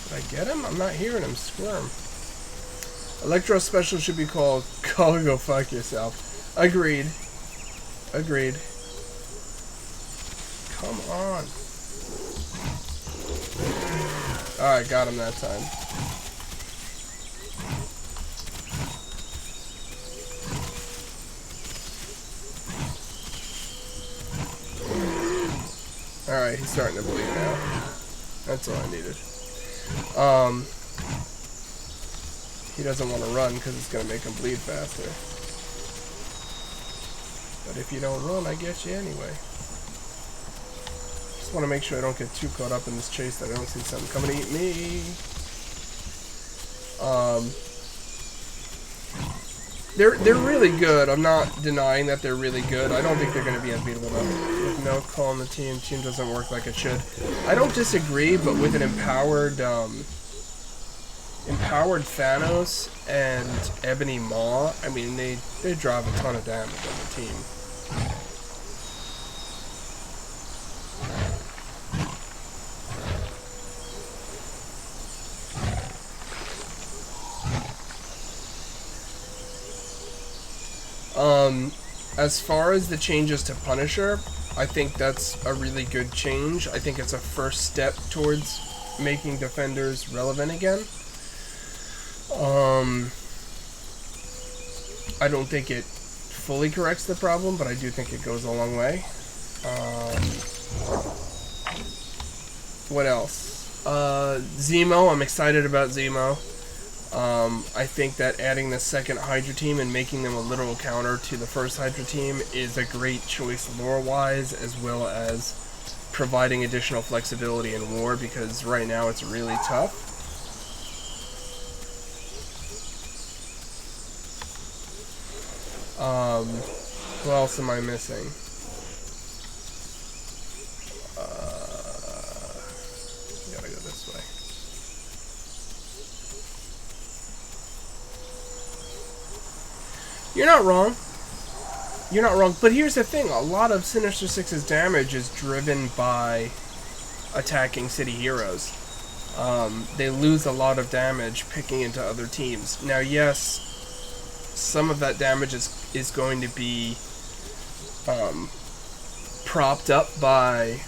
Did I get him? I'm not hearing him squirm. Electro Special should be called Call Go Fuck Yourself. Agreed. Agreed. Come on. Alright, got him that time. Alright, he's starting to bleed now. That's all I needed. He doesn't want to run because it's going to make him bleed faster. But if you don't run, I get you anyway. Just want to make sure I don't get too caught up in this chase that I don't see something coming to eat me. They're really good. I'm not denying that they're really good. I don't think they're going to be unbeatable though. With no call on the team doesn't work like it should. I don't disagree, but with an empowered Thanos and Ebony Maw, I mean, they drive a ton of damage on the team. As far as the changes to Punisher, I think that's a really good change. I think it's a first step towards making Defenders relevant again. I don't think it fully corrects the problem, but I do think it goes a long way. What else? Zemo, I'm excited about Zemo. I think that adding the second Hydra team and making them a literal counter to the first Hydra team is a great choice lore-wise, as well as providing additional flexibility in war, because right now it's really tough. Who else am I missing? Gotta go this way. You're not wrong. You're not wrong. But here's the thing. A lot of Sinister Six's damage is driven by attacking city heroes. They lose a lot of damage picking into other teams. Now, yes, some of that damage is going to be propped up by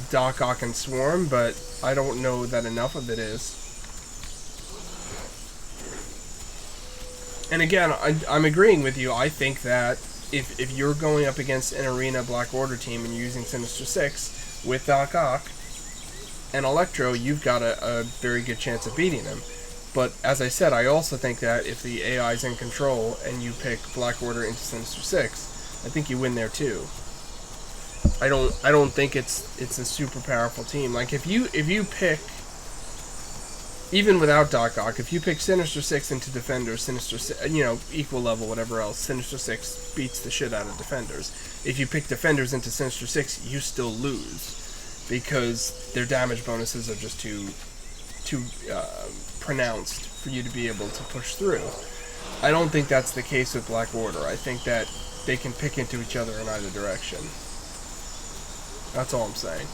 Doc Ock and Swarm, but I don't know that enough of it is. And again, I'm agreeing with you. I think that if you're going up against an Arena Black Order team and using Sinister Six with Doc Ock and Electro, you've got a very good chance of beating them. But as I said, I also think that if the AI is in control and you pick Black Order into Sinister Six, I think you win there too. I don't think it's a super powerful team. Like if you pick, even without Doc Ock, if you pick Sinister Six into Defenders, Sinister Six, equal level, whatever else, Sinister Six beats the shit out of Defenders. If you pick Defenders into Sinister Six, you still lose because their damage bonuses are just too pronounced for you to be able to push through. I don't think that's the case with Black Order. I think that they can pick into each other in either direction. That's all I'm saying.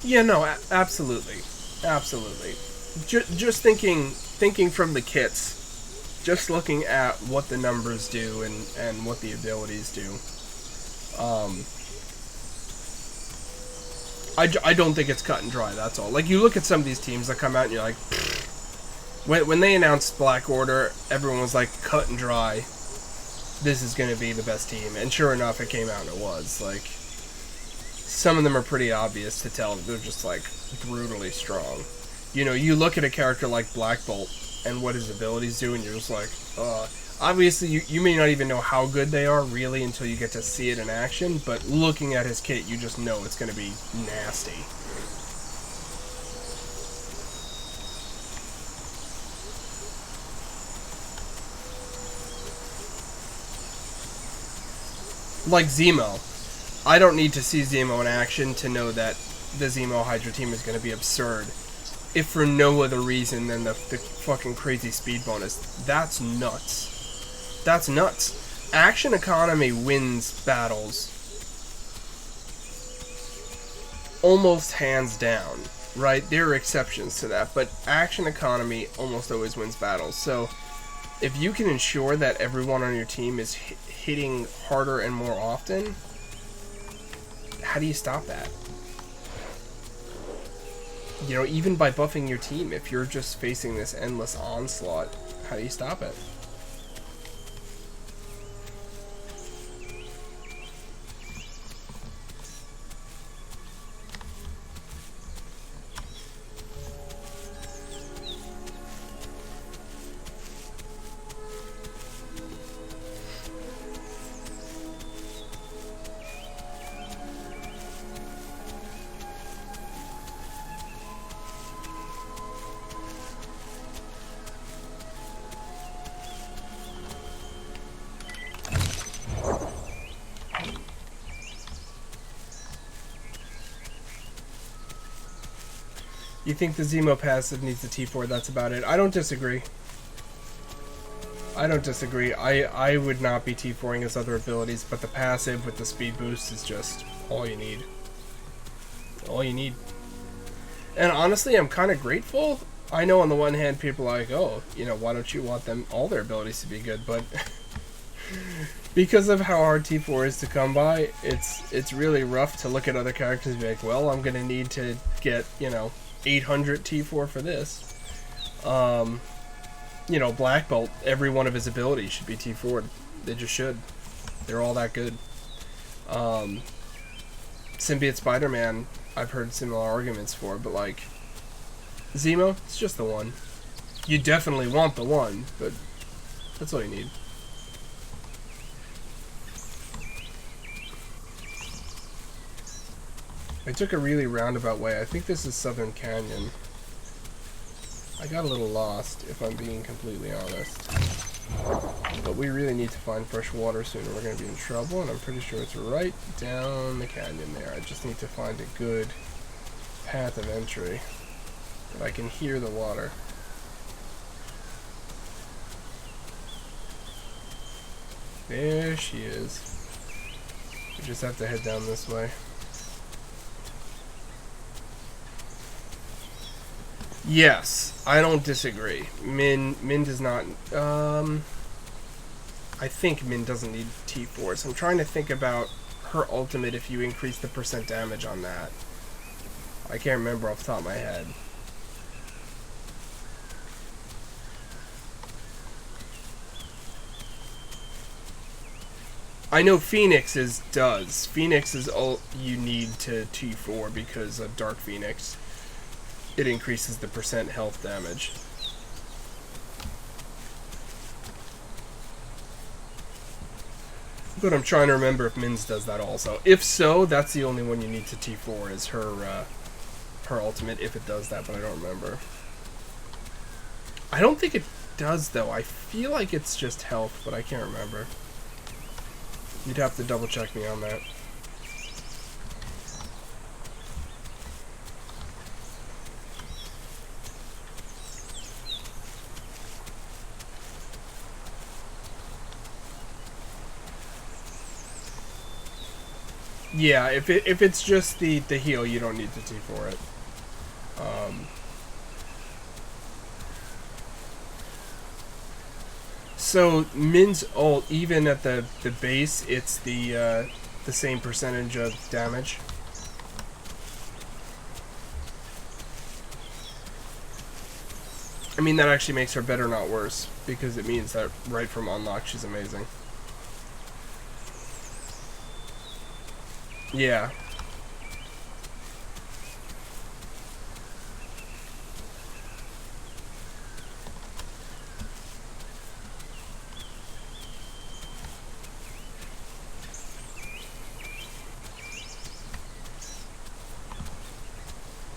Yeah, no, absolutely. Absolutely. Just thinking from the kits, just looking at what the numbers do and what the abilities do, I don't think it's cut and dry, that's all. Like, you look at some of these teams that come out and you're like, when they announced Black Order, everyone was like, cut and dry, this is going to be the best team. And sure enough, it came out and it was. Like, some of them are pretty obvious to tell that they're just, like, brutally strong. You look at a character like Black Bolt and what his abilities do, and you're just like, obviously, you may not even know how good they are, really, until you get to see it in action, but looking at his kit, you just know it's going to be nasty. Like Zemo. I don't need to see Zemo in action to know that the Zemo Hydra team is going to be absurd. If for no other reason than the fucking crazy speed bonus. That's nuts. That's nuts. Action economy wins battles almost hands down, right? There are exceptions to that, but action economy almost always wins battles. So if you can ensure that everyone on your team is hitting harder and more often, how do you stop that? Even by buffing your team, if you're just facing this endless onslaught, how do you stop it? You think the Zemo passive needs a T4, that's about it. I don't disagree. I would not be T4ing his other abilities, but the passive with the speed boost is just all you need. All you need. And honestly, I'm kind of grateful. I know on the one hand, people are like, oh, why don't you want them, all their abilities to be good, but Because of how hard T4 is to come by, it's really rough to look at other characters and be like, well, I'm gonna need to get, you know, 800 T4 for this. You know, Black Bolt, every one of his abilities should be T4'd. They just should. They're all that good. Symbiote Spider-Man, I've heard similar arguments for, but like, Zemo, it's just the one. You definitely want the one, but that's all you need. I took a really roundabout way. I think this is Southern Canyon. I got a little lost, if I'm being completely honest. But we really need to find fresh water soon or we're going to be in trouble, and I'm pretty sure it's right down the canyon there. I just need to find a good path of entry that I can hear the water. There she is. We just have to head down this way. Yes, I don't disagree. Min does not. I think Min doesn't need T4. So I'm trying to think about her ultimate if you increase the % damage on that. I can't remember off the top of my head. I know Phoenix's does. Phoenix is all you need to T4 because of Dark Phoenix. It increases the % health damage. But I'm trying to remember if Min's does that also. If so, that's the only one you need to T4 is her ultimate, if it does that, but I don't remember. I don't think it does, though. I feel like it's just health, but I can't remember. You'd have to double check me on that. Yeah, if it's just the heal, you don't need to T4 it. So Min's ult, even at the base, it's the same percentage of damage. I mean, that actually makes her better, not worse, because it means that right from unlock, she's amazing. Yeah.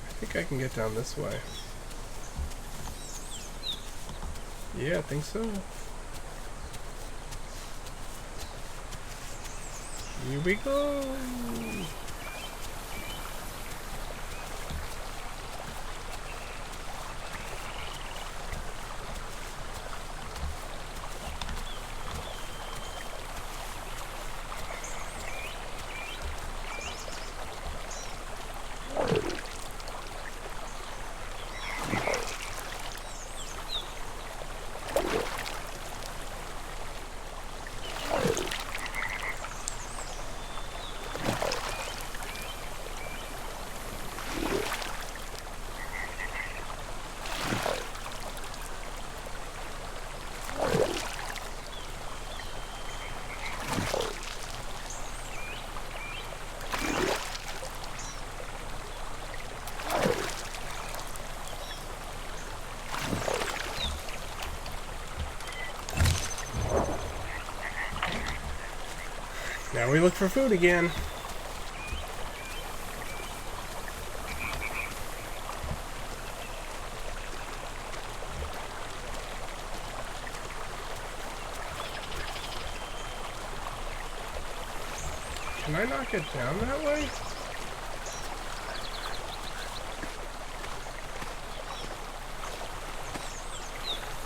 I think I can get down this way. Yeah, I think so. Here we go. Now we look for food again. Can I not get down that way?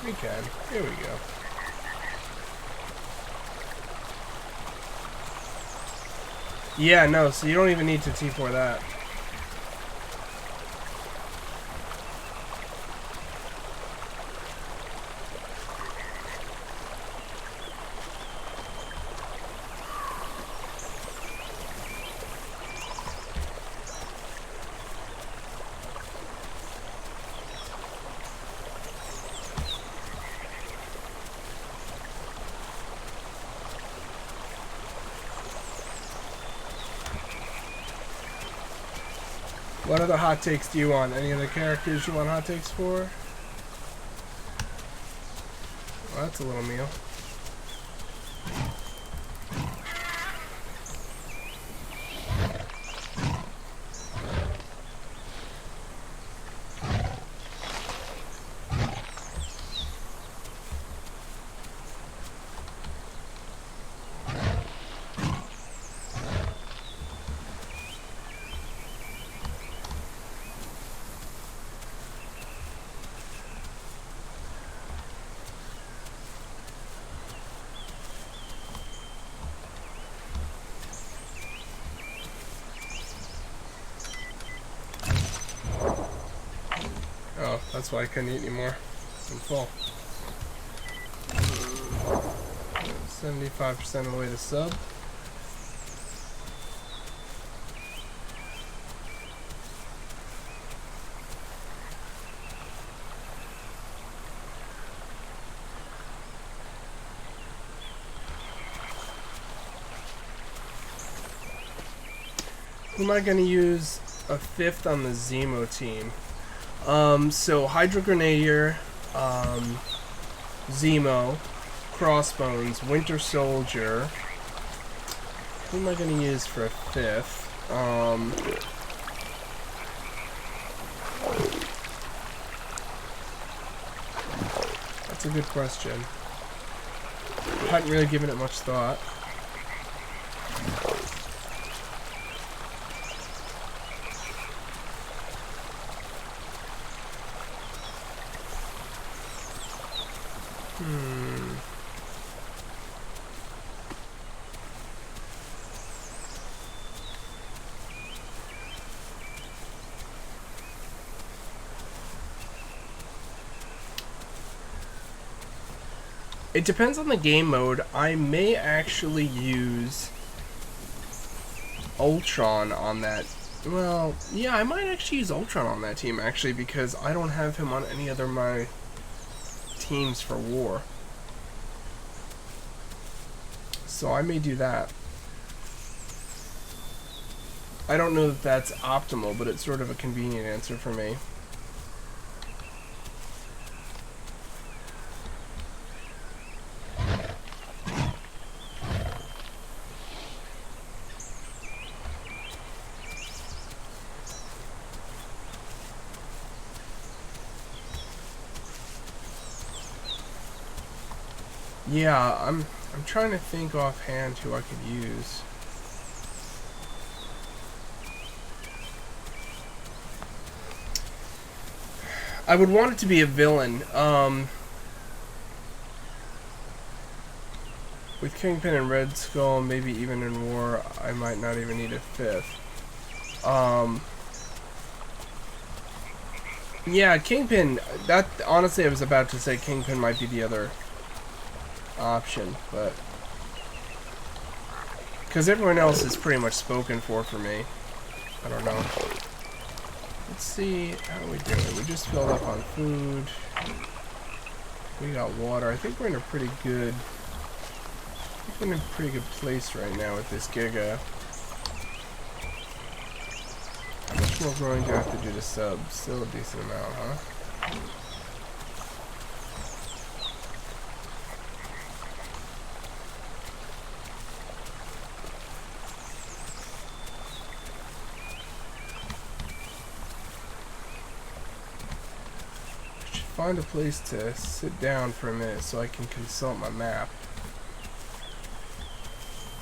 We can. Here we go. Yeah, no, so you don't even need to T4 that. What other hot takes do you want? Any other characters you want hot takes for? Well, that's a little meal. Oh, that's why I couldn't eat anymore. I'm full. 75% of the way to sub. Who am I going to use a 5th on the Zemo team? So Hydra Grenadier, Zemo, Crossbones, Winter Soldier. Who am I going to use for a 5th? That's a good question. I hadn't really given it much thought. It depends on the game mode. I may actually use Ultron on that. Well, yeah, I might actually use Ultron on that team, actually, because I don't have him on any other of my teams for war. So I may do that. I don't know that that's optimal, but it's sort of a convenient answer for me. Yeah, I'm trying to think offhand who I could use. I would want it to be a villain. With Kingpin and Red Skull, maybe even in war, I might not even need a 5th. Yeah, Kingpin, that, honestly, I was about to say Kingpin might be the other option, but because everyone else is pretty much spoken for me. I don't know. Let's see how we doing. We just filled up on food. We got water. I think we're in a pretty good place right now with this Giga. How much more growing do I have to do to sub? Still a decent amount, huh? Find a place to sit down for a minute so I can consult my map.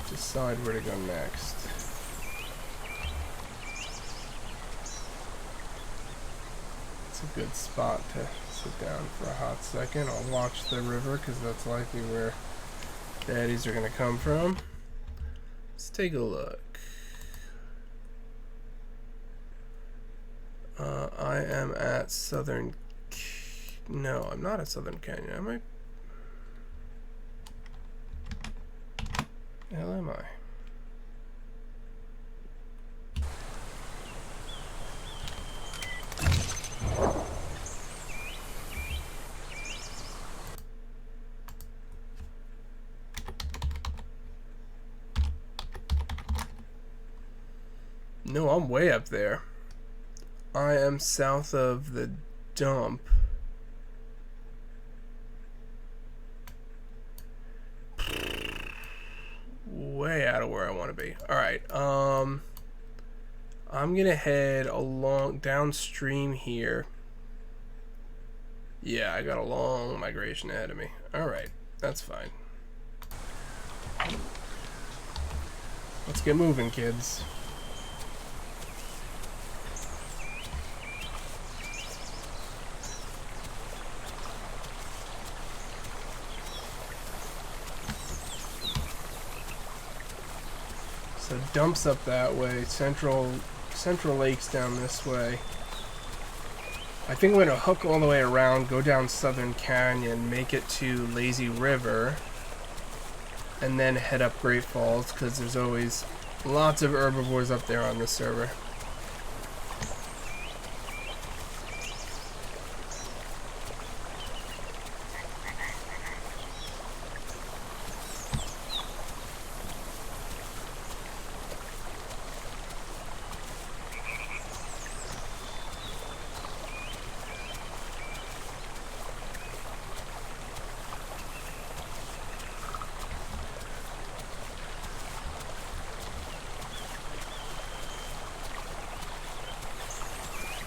Decide where to go next. It's a good spot to sit down for a hot second. I'll watch the river because that's likely where daddies are going to come from. Let's take a look. I am at Southern... No, I'm not at Southern Canyon, am I? The hell am I? No, I'm way up there. I am south of the dump. Way out of where I want to be. Alright, I'm gonna head along downstream here. Yeah, I got a long migration ahead of me. Alright, that's fine. Let's get moving, kids. So dumps up that way, Central Lake's down this way. I think we're gonna hook all the way around, go down Southern Canyon, make it to Lazy River, and then head up Great Falls, because there's always lots of herbivores up there on this server.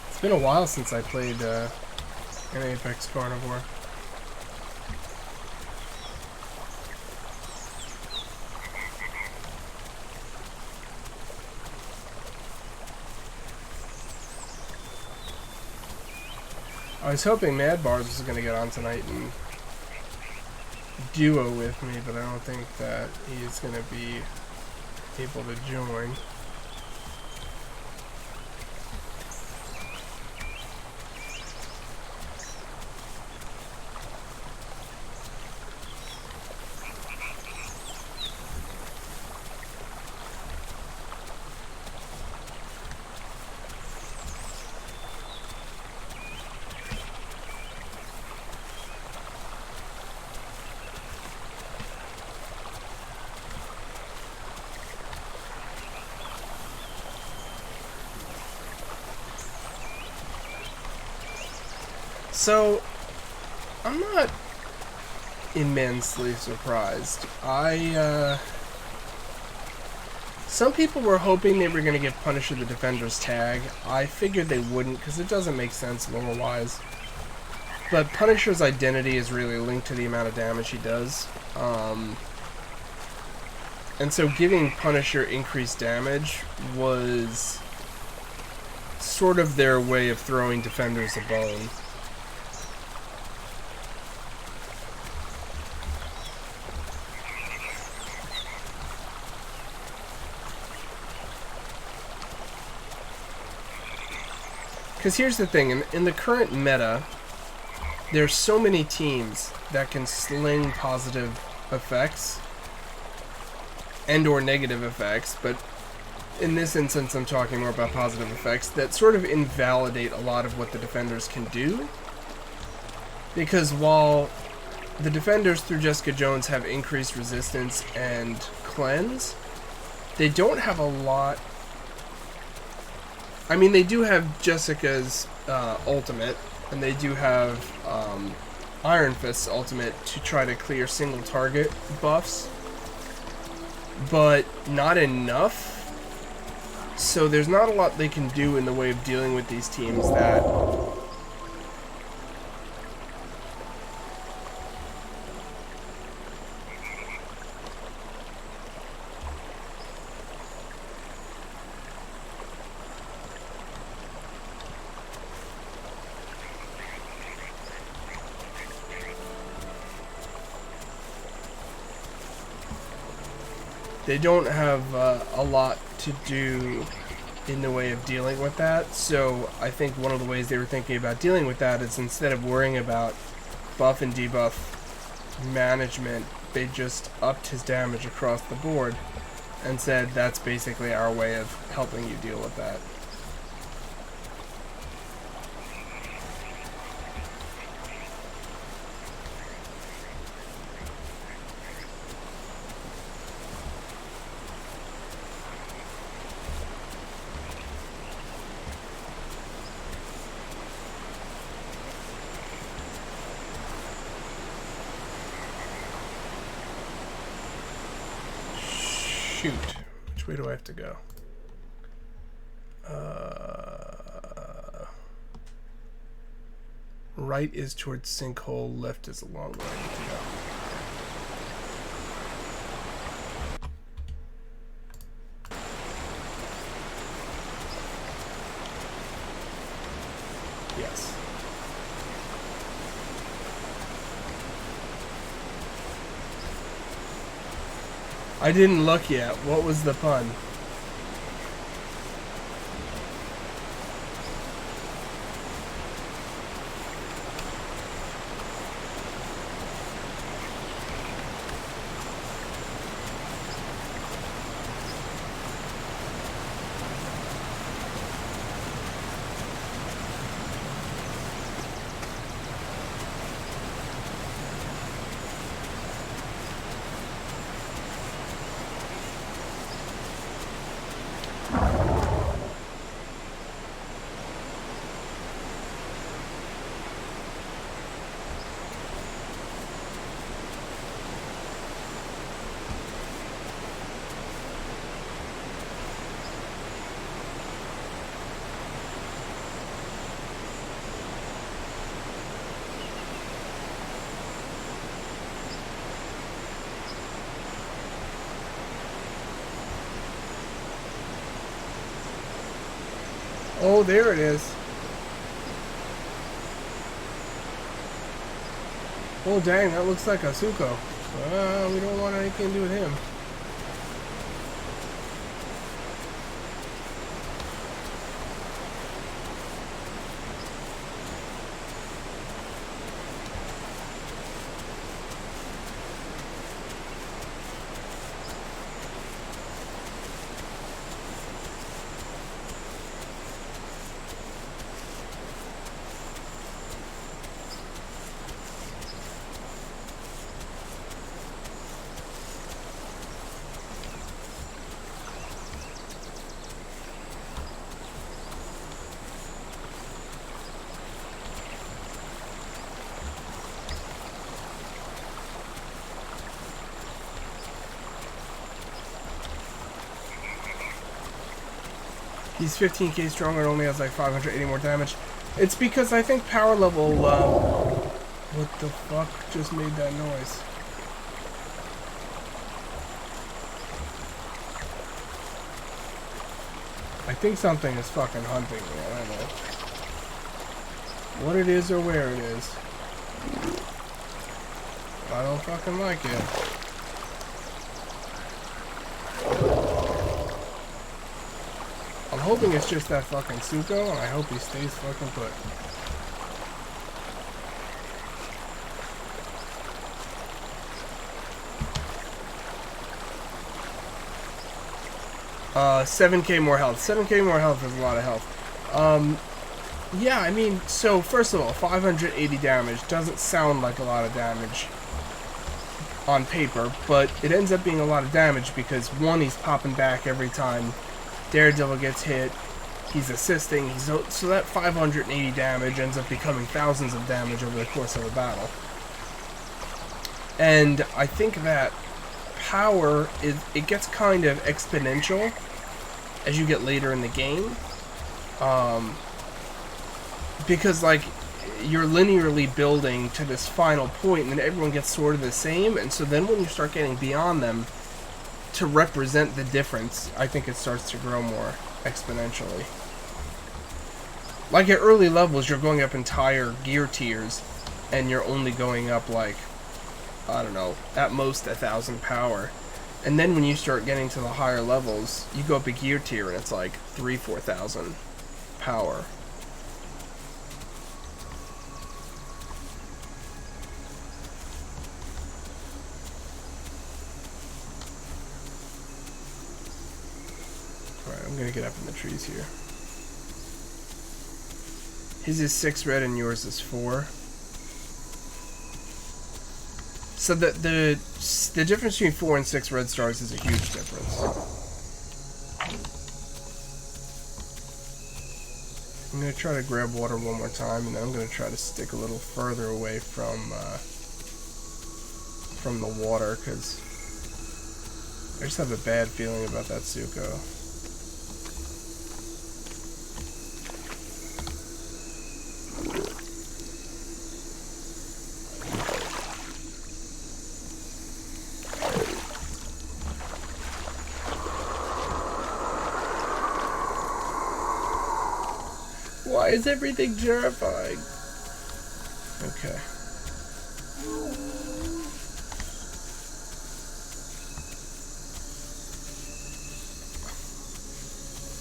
It's been a while since I played an Apex Carnivore. I was hoping Mad Bars was going to get on tonight and duo with me, but I don't think that he's going to be able to join. So, I'm not immensely surprised. Some people were hoping they were going to give Punisher the Defender's tag. I figured they wouldn't, because it doesn't make sense lore-wise. But Punisher's identity is really linked to the amount of damage he does. And so giving Punisher increased damage was sort of their way of throwing Defenders a bone. Because here's the thing, in the current meta, there's so many teams that can sling positive effects and or negative effects, but in this instance I'm talking more about positive effects that sort of invalidate a lot of what the Defenders can do. Because while the Defenders through Jessica Jones have increased resistance and cleanse, they don't have a lot. I mean, they do have Jessica's ultimate, and they do have Iron Fist's ultimate to try to clear single target buffs, but not enough. So there's not a lot they can do in the way of dealing with these teams that they don't have a lot to do in the way of dealing with that. So I think one of the ways they were thinking about dealing with that is instead of worrying about buff and debuff management, they just upped his damage across the board and said that's basically our way of helping you deal with that. shoot. Which way do I have to go? Right is towards sinkhole, left is a long way to go. Yes. I didn't look yet. What was the pun? Oh, there it is. Oh, dang, that looks like a Suko. We don't want anything to do with him. He's 15k stronger and only has like 580 more damage. It's because I think power level, what the fuck just made that noise? I think something is fucking hunting me, I don't know. What it is or where it is. I don't fucking like it. I'm hoping it's just that fucking Suko, and I hope he stays fucking put. 7k more health. 7k more health is a lot of health. Yeah, I mean, so first of all, 580 damage doesn't sound like a lot of damage on paper, but it ends up being a lot of damage because, one, he's popping back every time Daredevil gets hit, he's assisting, so that 580 damage ends up becoming thousands of damage over the course of a battle. And I think that power, it gets kind of exponential as you get later in the game. Because, like, you're linearly building to this final point, and then everyone gets sort of the same, and so then when you start getting beyond them, to represent the difference, I think it starts to grow more exponentially. Like at early levels, you're going up entire gear tiers, and you're only going up like, I don't know, at most 1,000 power. And then when you start getting to the higher levels, you go up a gear tier and it's like 3,000-4,000 power. I'm gonna get up in the trees here. His is 6 red and yours is 4. So the difference between 4 and 6 red stars is a huge difference. I'm gonna try to grab water one more time, and then I'm gonna try to stick a little further away from the water, because I just have a bad feeling about that Zuko. Why is everything terrifying? Okay.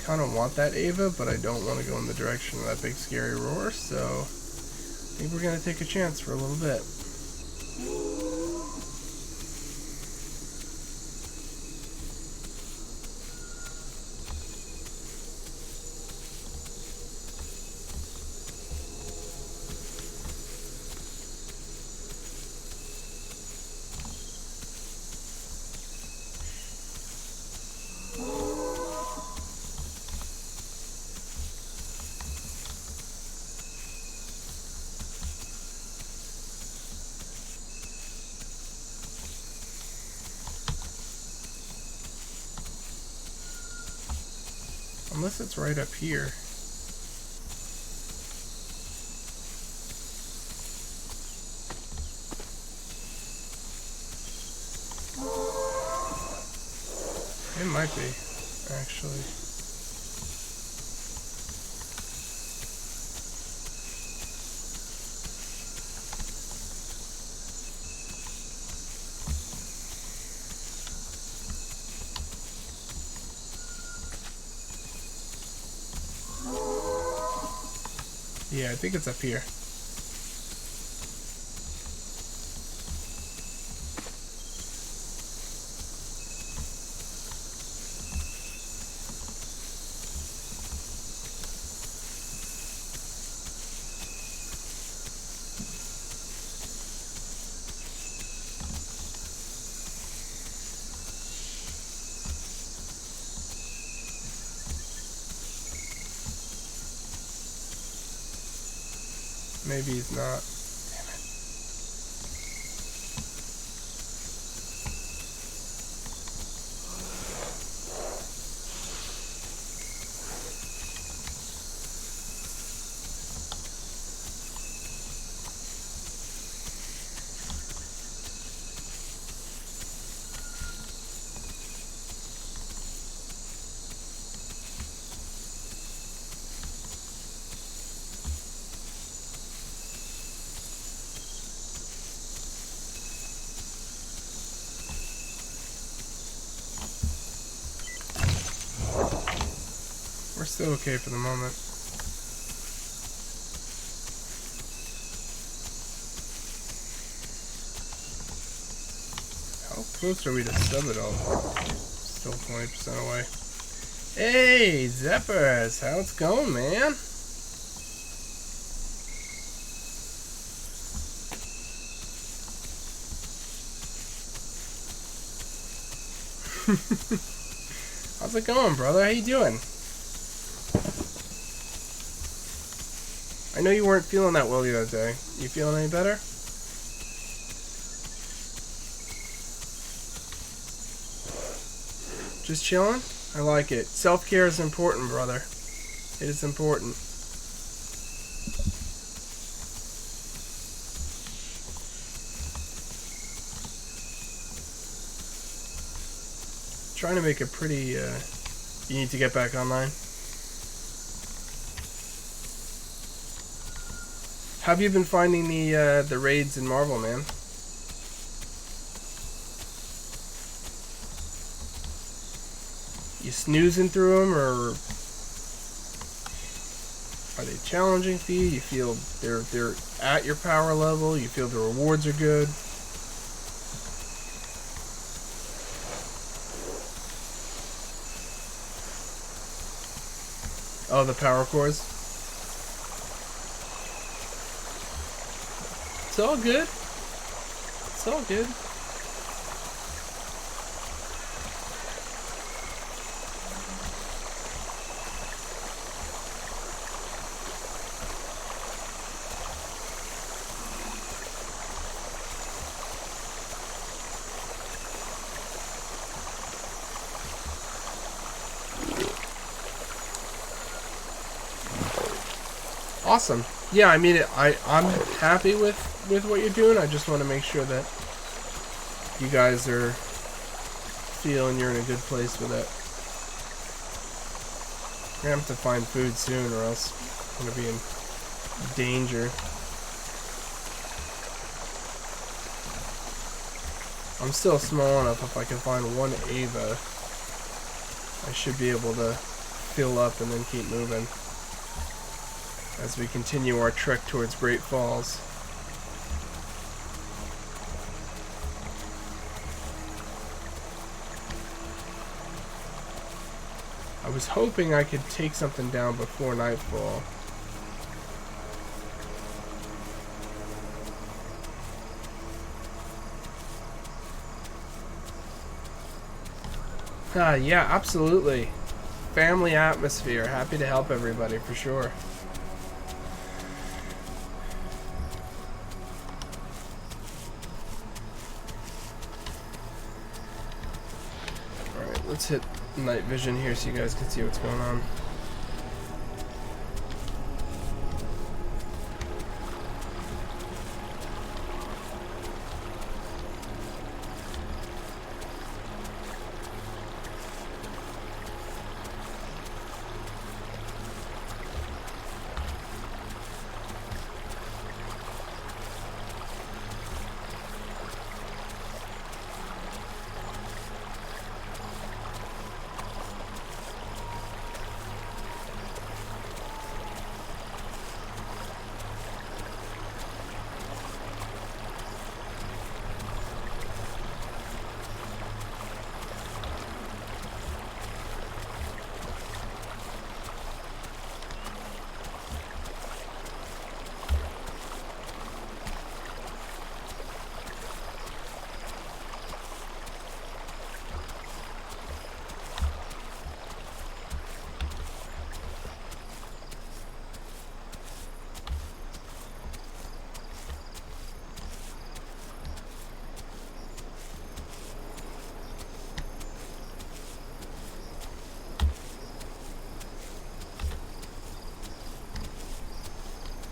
Kind of want that Ava, but I don't want to go in the direction of that big scary roar, so I think we're going to take a chance for a little bit. Unless it's right up here. It might be, actually. Yeah, I think it's up here. Maybe he's not. Damn it. We're still okay for the moment. How close are we to sub it all? Still 20% away. Hey, Zephyrus, how it's going, man? How's it going, brother? How you doing? I know you weren't feeling that well the other day. You feeling any better? Just chilling? I like it. Self-care is important, brother. It is important. Trying to make a pretty, you need to get back online. How have you been finding the raids in Marvel, man? You snoozing through them, or are they challenging for you? You feel they're at your power level? You feel the rewards are good? Oh, the power cores. It's all good. It's all good. Awesome. Yeah, I mean, I'm happy with what you're doing. I just want to make sure that you guys are feeling you're in a good place with it. We're going to have to find food soon or else I'm going to be in danger. I'm still small enough. If I can find one Ava, I should be able to fill up and then keep moving as we continue our trek towards Great Falls. I was hoping I could take something down before nightfall. Yeah, absolutely. Family atmosphere. Happy to help everybody for sure. Alright, let's hit night vision here so you guys can see what's going on.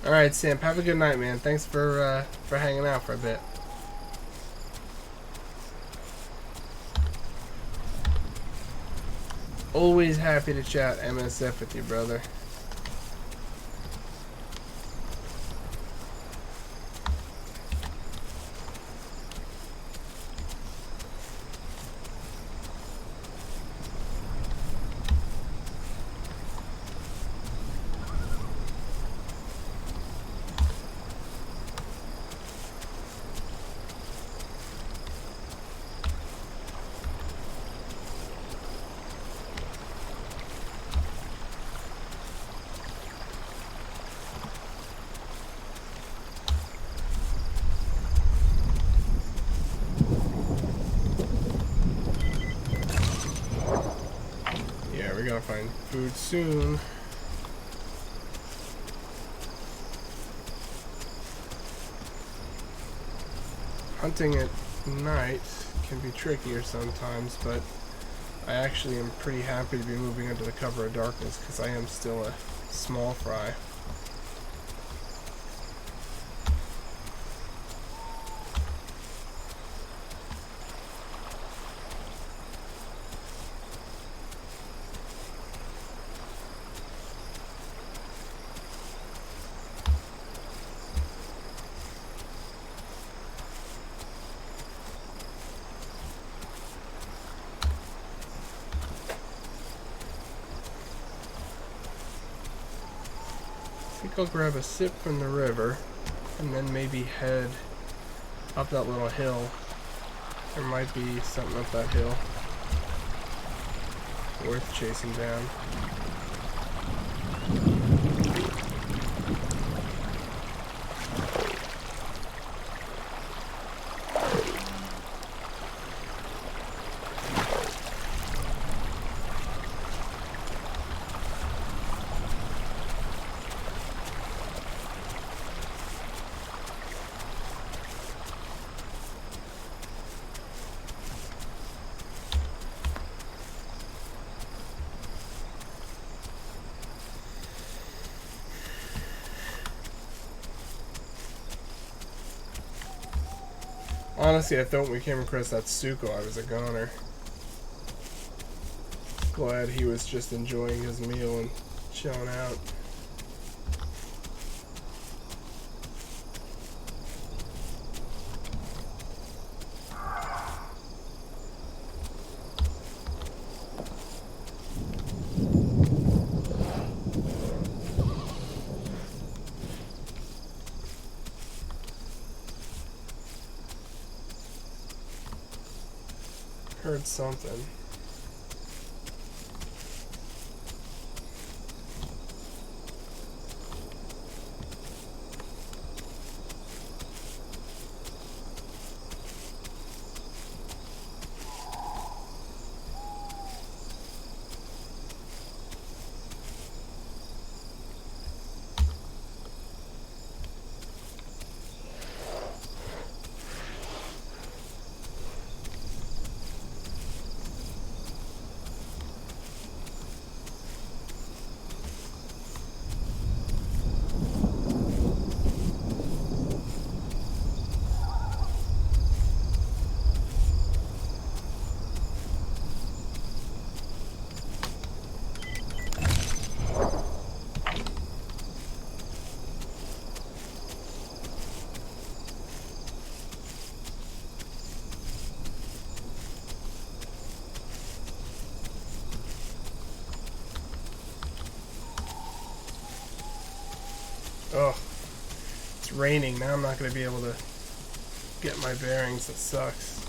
Alright, Sam, have a good night, man. Thanks for hanging out for a bit. Always happy to chat MSF with you, brother. We gotta find food soon. Hunting at night can be trickier sometimes, but I actually am pretty happy to be moving under the cover of darkness because I am still a small fry. I think I'll grab a sip from the river and then maybe head up that little hill. There might be something up that hill worth chasing down. Honestly, I thought when we came across that Suko, I was a goner. Glad he was just enjoying his meal and chilling out. Heard something. Ugh. It's raining. Now I'm not going to be able to get my bearings. That sucks.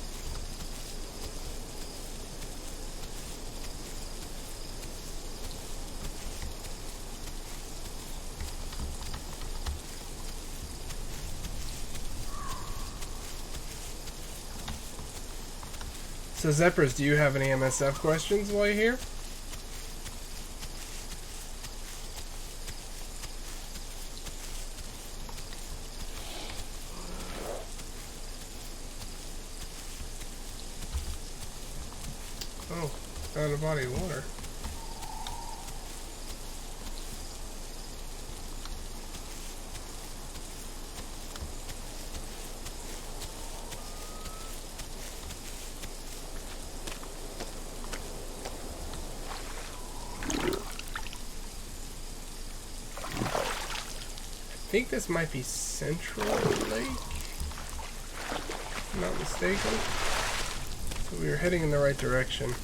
So Zeppers, do you have any MSF questions while you're here? Oh, found a body of water. I think this might be Central Lake, if I'm not mistaken. So we were heading in the right direction.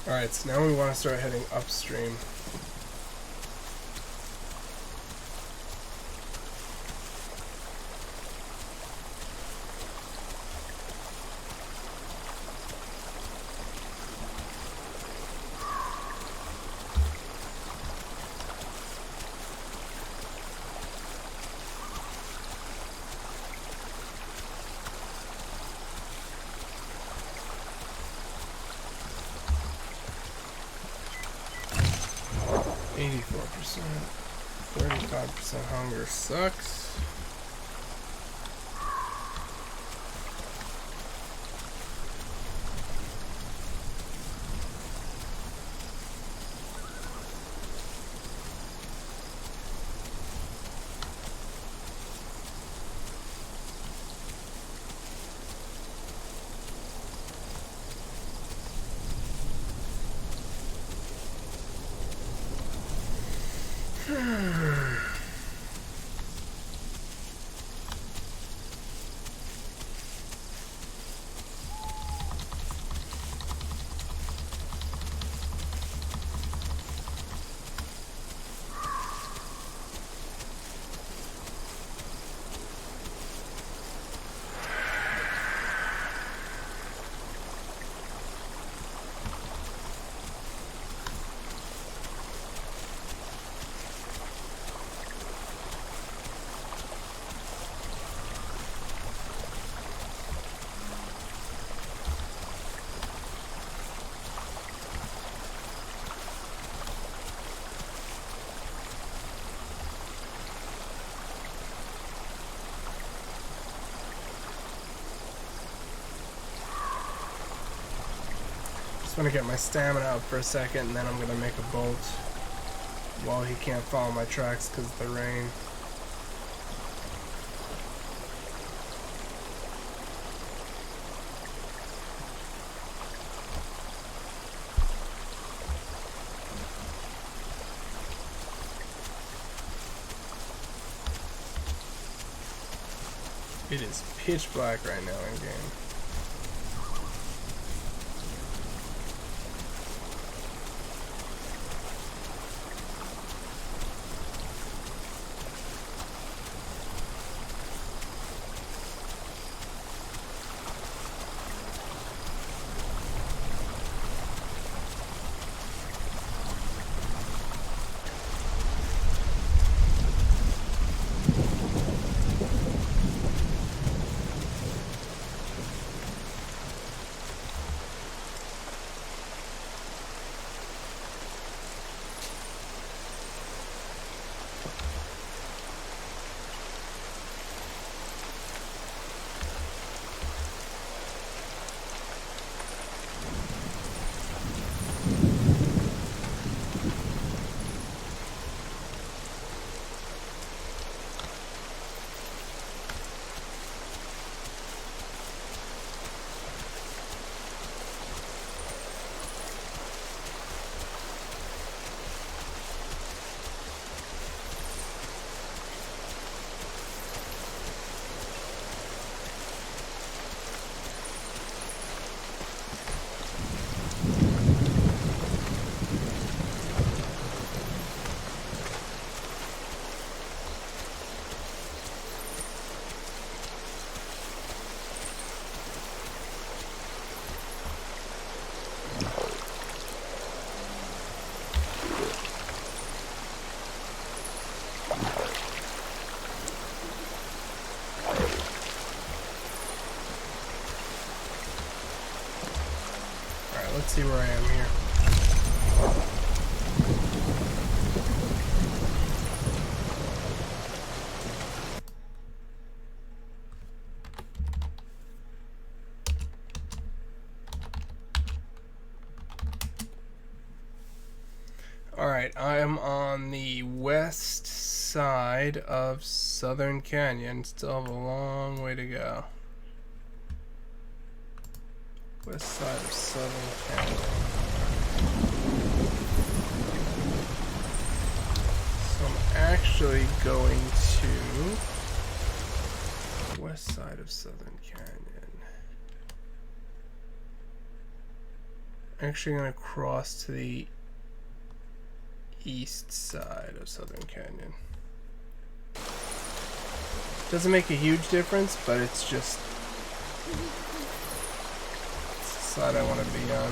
Alright, so now we want to start heading upstream. %, 35% hunger sucks. want to get my stamina up for a second, and then I'm going to make a bolt while he can't follow my tracks because of the rain. It is pitch black right now in game. Let's see where I am here. Alright, I am on the west side of Southern Canyon. Still have a long way to go. West side of Southern Canyon. So I'm actually going to west side of Southern Canyon. Actually going to cross to the east side of Southern Canyon. Doesn't make a huge difference, but it's just side I want to be on.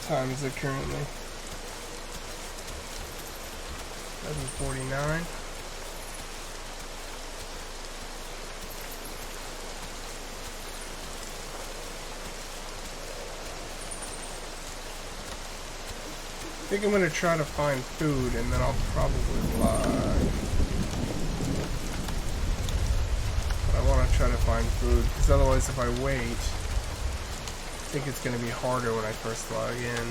Time is it currently? 7:49. I think I'm gonna try to find food and then I'll probably log. But I want to try to find food, because otherwise if I wait, I think it's going to be harder when I first log in.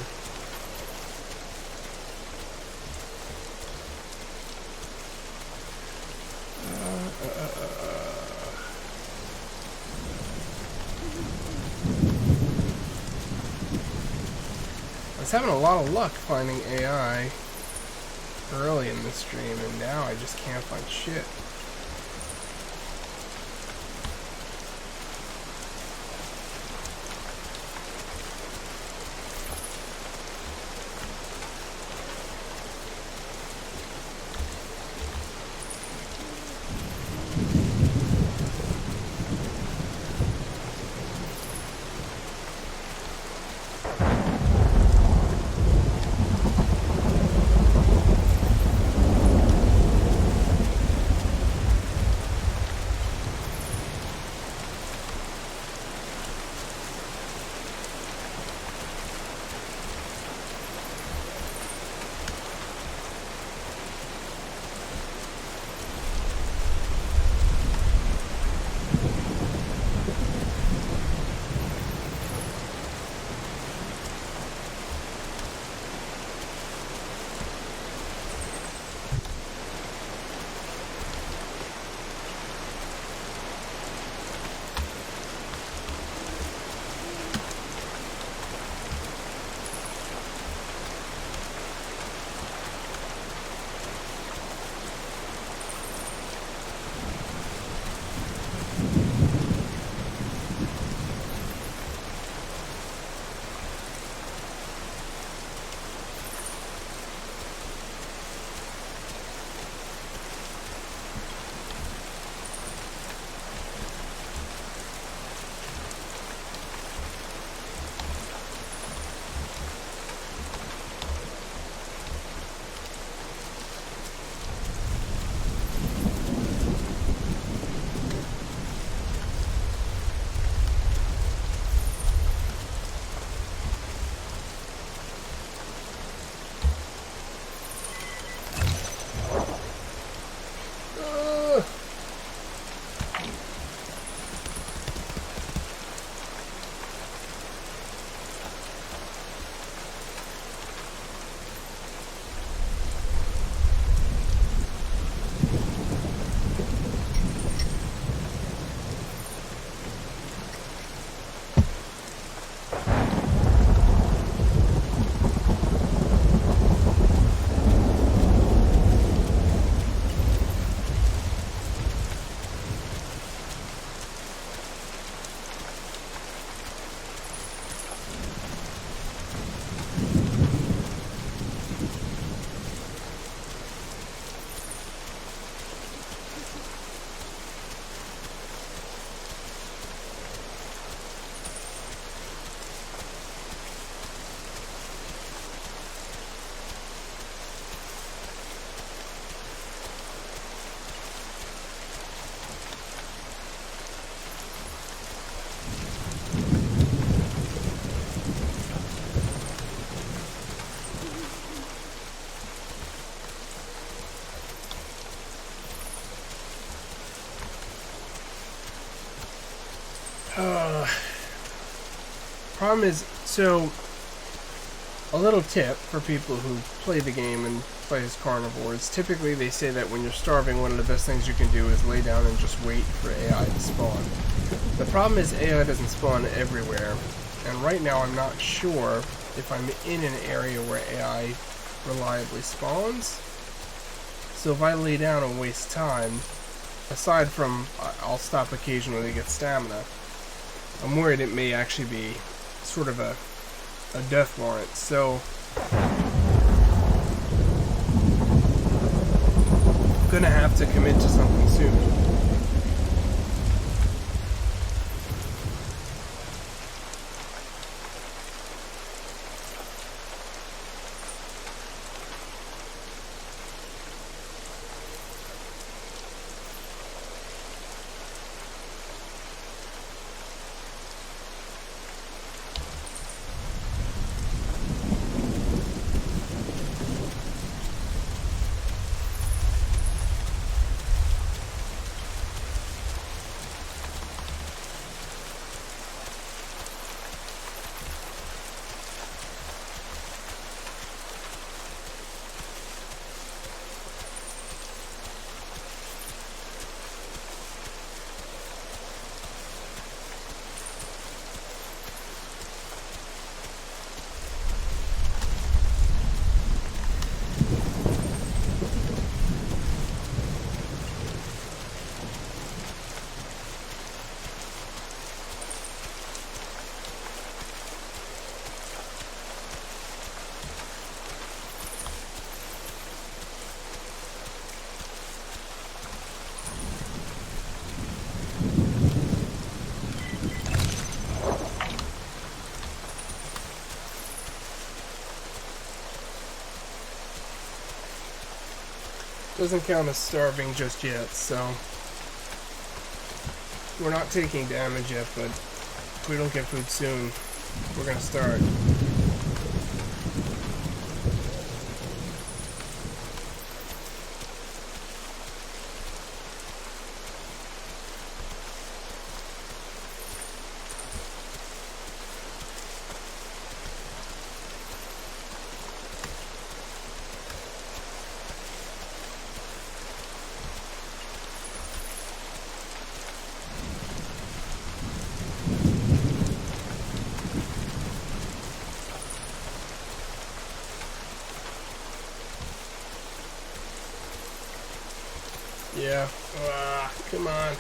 I was having a lot of luck finding AI early in this stream, and now I just can't find shit. Problem is, so a little tip for people who play the game and play as carnivores, typically they say that when you're starving, one of the best things you can do is lay down and just wait for AI to spawn. The problem is AI doesn't spawn everywhere, and right now I'm not sure if I'm in an area where AI reliably spawns. So if I lay down and waste time, aside from I'll stop occasionally to get stamina, I'm worried it may actually be sort of a death warrant. So I'm gonna have to commit to something soon. Doesn't count as starving just yet, so we're not taking damage yet, but if we don't get food soon, we're gonna start. Yeah. Come on.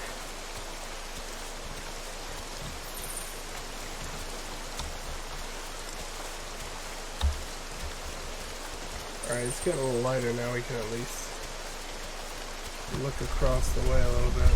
Alright, it's getting a little lighter now. We can at least look across the way a little bit.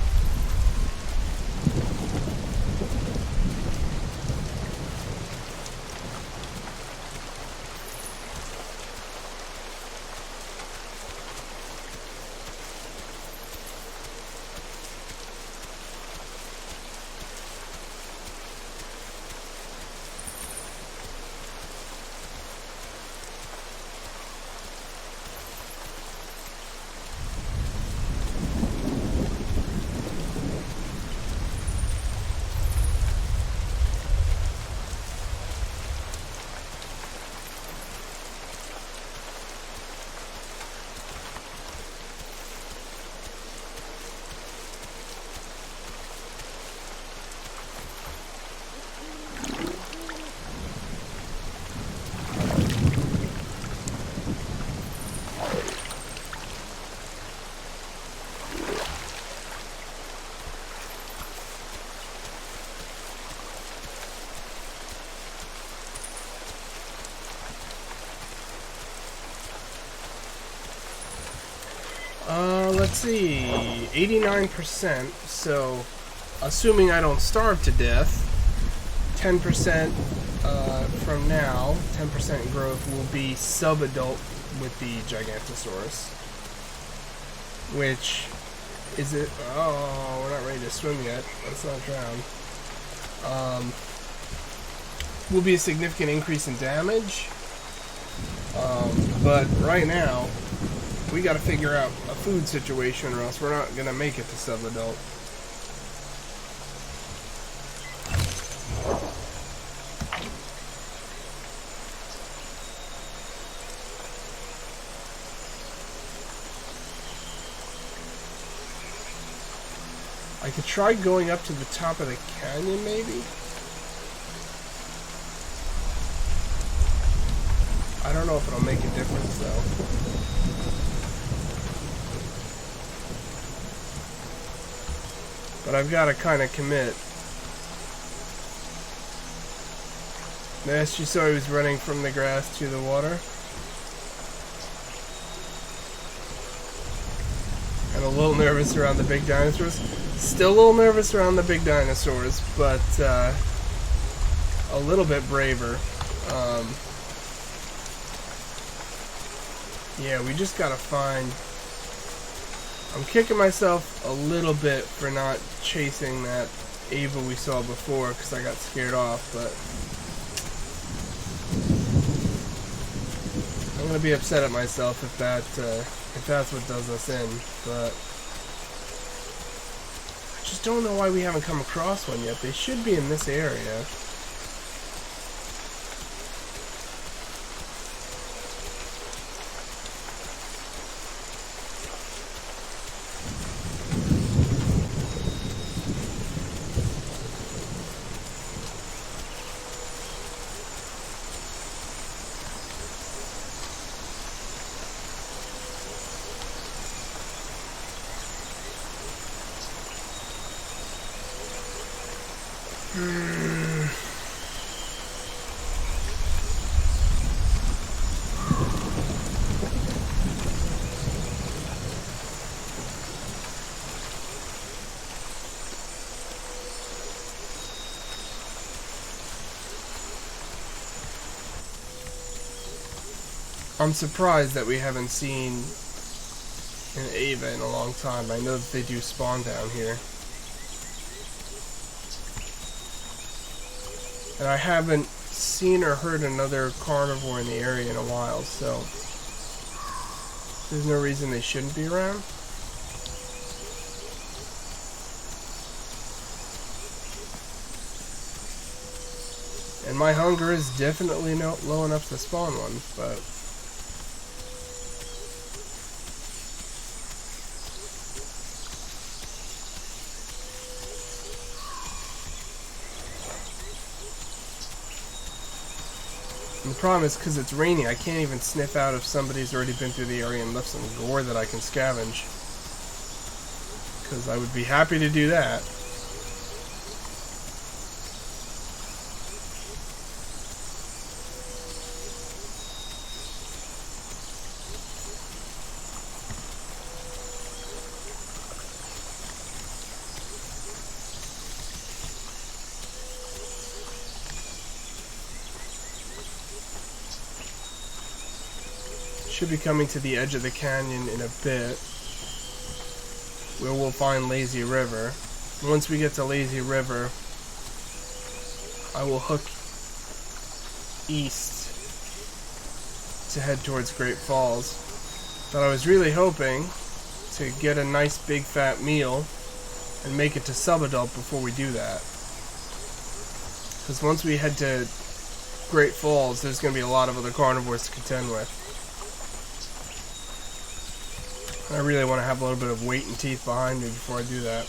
Let's see, 89%, so assuming I don't starve to death, 10% from now, 10% growth will be sub-adult with the Gigantosaurus, which is it, oh, we're not ready to swim yet, let's not drown, will be a significant increase in damage, but right now, we gotta figure out a food situation or else we're not gonna make it to sub-adult. I could try going up to the top of the canyon maybe? I don't know if it'll make a difference though. But I've got to kind of commit. Yes, you saw he was running from the grass to the water. And a little nervous around the big dinosaurs. Still a little nervous around the big dinosaurs, but a little bit braver. Yeah, we just gotta find... I'm kicking myself a little bit for not chasing that Ava we saw before because I got scared off, but I'm gonna be upset at myself if that's what does us in. But I just don't know why we haven't come across one yet. They should be in this area. I'm surprised that we haven't seen in Ava in a long time. I know that they do spawn down here. And I haven't seen or heard another carnivore in the area in a while, so there's no reason they shouldn't be around. And my hunger is definitely low enough to spawn one, but and the problem is because it's raining, I can't even sniff out if somebody's already been through the area and left some gore that I can scavenge. Because I would be happy to do that. Should be coming to the edge of the canyon in a bit, where we'll find Lazy River. Once we get to Lazy River, I will hook east to head towards Great Falls. But I was really hoping to get a nice big fat meal and make it to subadult before we do that. Because once we head to Great Falls, there's going to be a lot of other carnivores to contend with. I really want to have a little bit of weight and teeth behind me before I do that.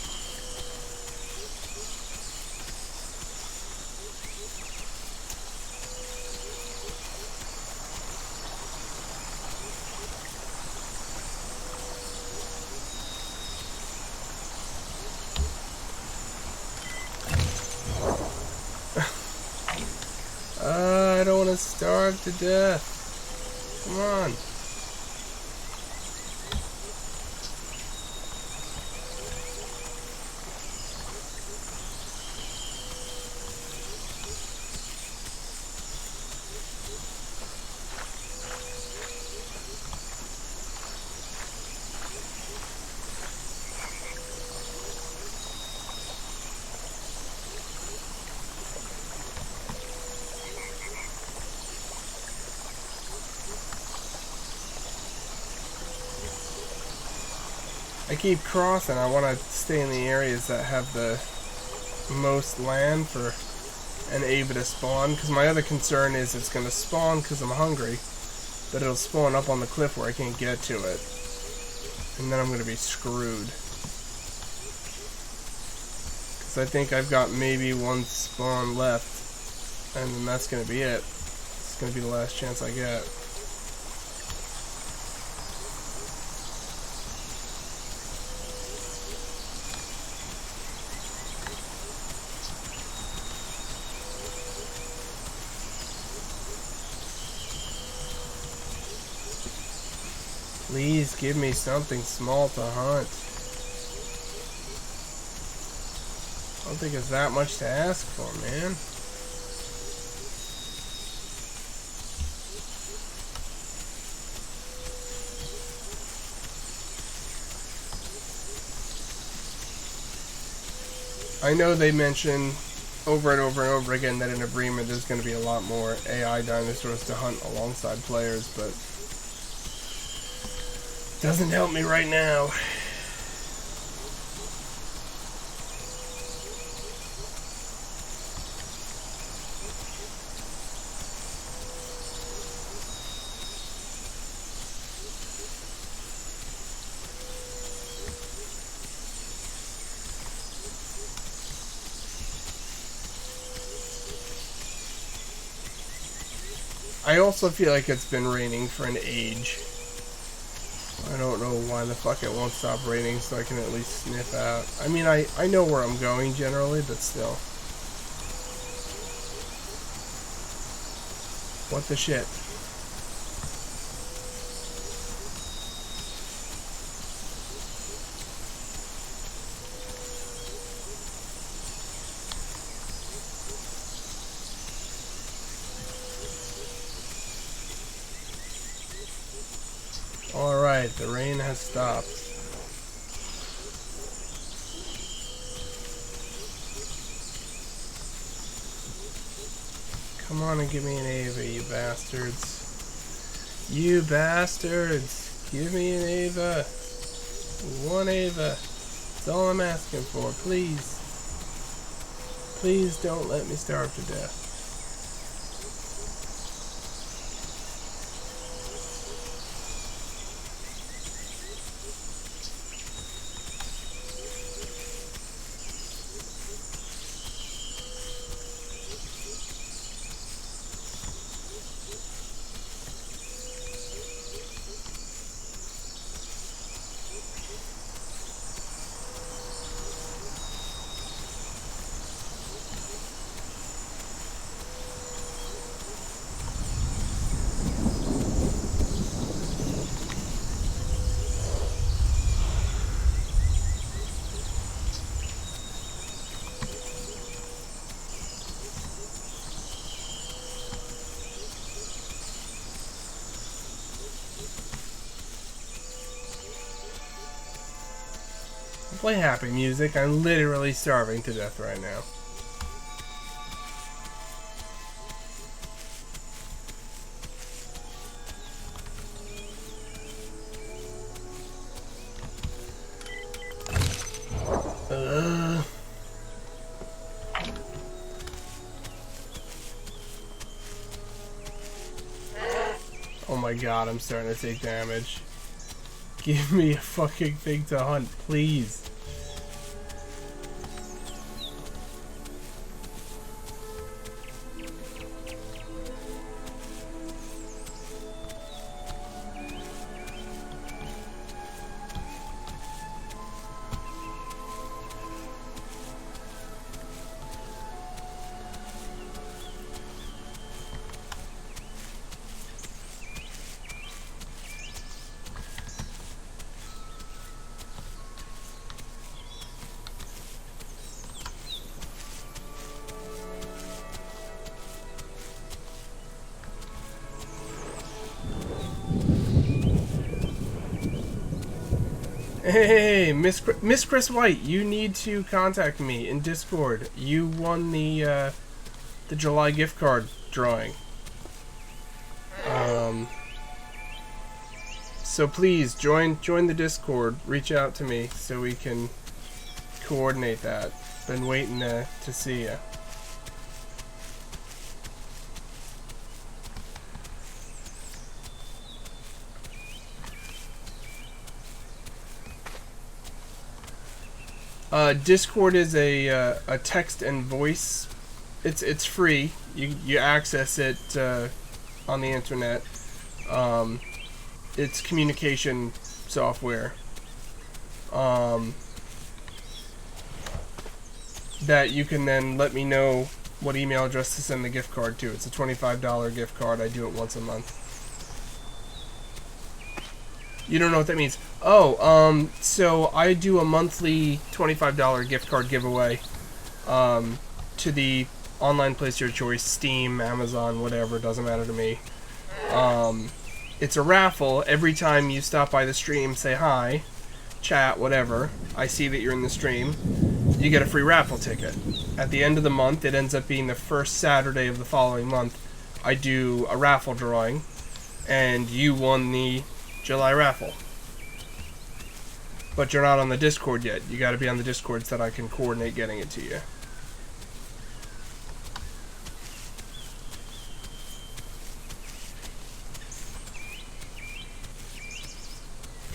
I don't want to starve to death. Come on. I keep crossing. I want to stay in the areas that have the most land for an Ava to spawn, because my other concern is it's going to spawn because I'm hungry, but it'll spawn up on the cliff where I can't get to it, and then I'm going to be screwed. Because I think I've got maybe one spawn left, and then that's going to be it. It's going to be the last chance I get. Please give me something small to hunt. I don't think it's that much to ask for, man. I know they mention over and over and over again that in a Bremer there's going to be a lot more AI dinosaurs to hunt alongside players, but doesn't help me right now. I also feel like it's been raining for an age. I don't know why the fuck it won't stop raining so I can at least sniff out. I mean, I know where I'm going generally, but still. What the shit? Alright, the rain has stopped. Come on and give me an Ava, you bastards. You bastards! Give me an Ava. One Ava. That's all I'm asking for, please. Please don't let me starve to death. Play happy music. I'm literally starving to death right now. Oh my god, I'm starting to take damage. Give me a fucking thing to hunt, please. Hey, Miss Chris White, you need to contact me in Discord. You won the July gift card drawing. So please join the Discord. Reach out to me so we can coordinate that. Been waiting to see ya. Discord is a text and voice. It's free. You access it on the internet. It's communication software that you can then let me know what email address to send the gift card to. It's a $25 gift card. I do it once a month. You don't know what that means? Oh, so I do a monthly $25 gift card giveaway to the online place of your choice, Steam, Amazon, whatever, doesn't matter to me. It's a raffle. Every time you stop by the stream, say hi, chat, whatever, I see that you're in the stream, you get a free raffle ticket. At the end of the month, it ends up being the first Saturday of the following month, I do a raffle drawing, and you won the July raffle. But you're not on the Discord yet. You gotta be on the Discord so that I can coordinate getting it to you.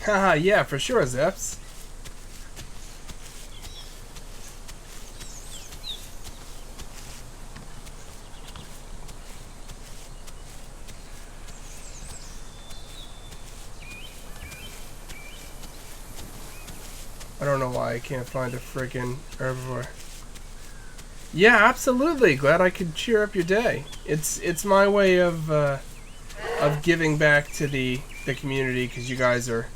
Haha, yeah, for sure, Zeps. I don't know why I can't find a friggin' herbivore. Yeah, absolutely. Glad I could cheer up your day. It's my way of giving back to the community, because you guys are